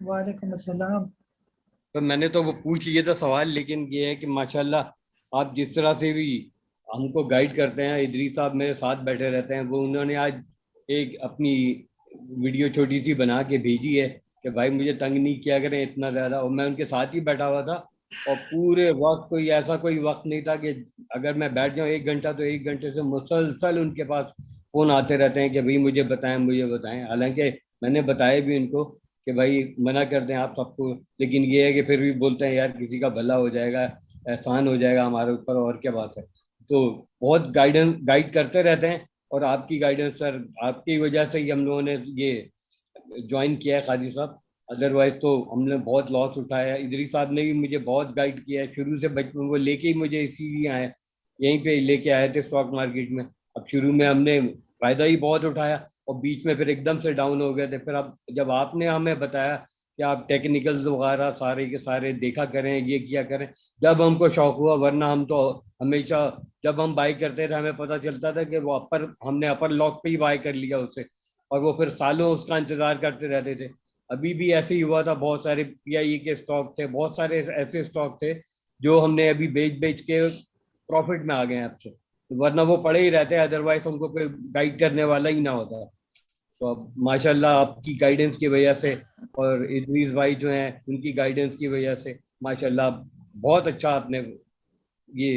वालेकुम अस्सलाम। तो मैंने तो वो पूछ लिया था सवाल, लेकिन ये है कि माशाल्लाह आप जिस तरह से भी हमको गाइड करते हैं, इदरीस साहब मेरे साथ बैठे रहते हैं, वो उन्होंने आज एक अपनी वीडियो छोटी सी बना के भेजी है कि भाई मुझे तंग नहीं किया करें इतना ज़्यादा, और मैं उनके साथ ही बैठा हुआ था और पूरे वक्त कोई ऐसा कोई वक्त नहीं था कि अगर मैं बैठ जाऊँ 1 घंटा तो 1 घंटे से मुसलसल उनके पास फ़ोन आते रहते हैं कि भाई मुझे बताएं मुझे बताएं। हालांकि मैंने बताया भी उनको कि भाई मना कर दें आप सबको, लेकिन ये है कि फिर भी बोलते हैं यार किसी का भला हो जाएगा, एहसान हो जाएगा हमारे ऊपर, और क्या बात है। तो बहुत गाइड करते रहते हैं, और आपकी गाइडेंस सर आपकी वजह से ही हम लोगों ने ये ज्वाइन किया है काजी साहब। अदरवाइज तो हमने बहुत लॉस उठाया। इदरीस साहब ने भी मुझे बहुत गाइड किया है, शुरू से बचपन को लेके ही मुझे इसीलिए आए, यहीं पे लेके आए थे स्टॉक मार्केट में। अब शुरू में हमने फायदा ही बहुत उठाया और बीच में फिर एकदम से डाउन हो गए थे। फिर अब जब आपने हमें बताया कि आप टेक्निकल्स वगैरह सारे के सारे देखा करें, ये किया करें, जब हमको शौक हुआ। वरना हम तो हमेशा जब हम बाई करते थे हमें पता चलता था कि वो हमने अपर लॉक पे ही बाई कर लिया उसे, और वो फिर सालों उसका इंतजार करते रहते थे। अभी भी ऐसे ही हुआ था, बहुत सारे PIE के स्टॉक थे, बहुत सारे ऐसे स्टॉक थे जो हमने अभी बेच बेच के प्रॉफिट में आ गए हैं आपसे, वरना वो पड़े ही रहते, अदरवाइज उनको फिर गाइड करने वाला ही ना होता। तो अब माशाल्लाह आपकी गाइडेंस की वजह से और इदरीस भाई जो हैं उनकी गाइडेंस की वजह से माशाल्लाह बहुत अच्छा आपने ये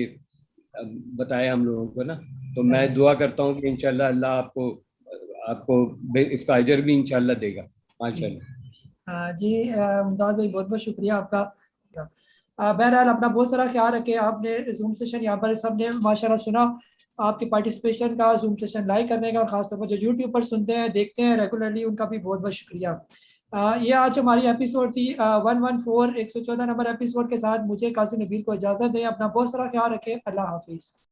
बताया हम लोगों को ना। तो मैं दुआ करता हूँ कि इंशाल्लाह अल्लाह आपको इसका अजर भी इंशाल्लाह देगा माशाल्लाह। जी मुमताज भाई बहुत बहुत शुक्रिया आपका। बहरहाल अपना बहुत सारा ख्याल रखें। आपने जूम सेशन यहाँ पर सबने माशाल्लाह सुना, आपके पार्टिसिपेशन का, जूम सेशन लाइक करने का, खासतौर पर जो यूट्यूब पर सुनते हैं देखते हैं रेगुलरली, उनका भी बहुत बहुत शुक्रिया। ये आज हमारी एपिसोड थी 114 114 नंबर एपिसोड के साथ। मुझे काजी नबील को इजाज़त दें। अपना बहुत सारा ख्याल रखें। अल्लाह हाफिज़।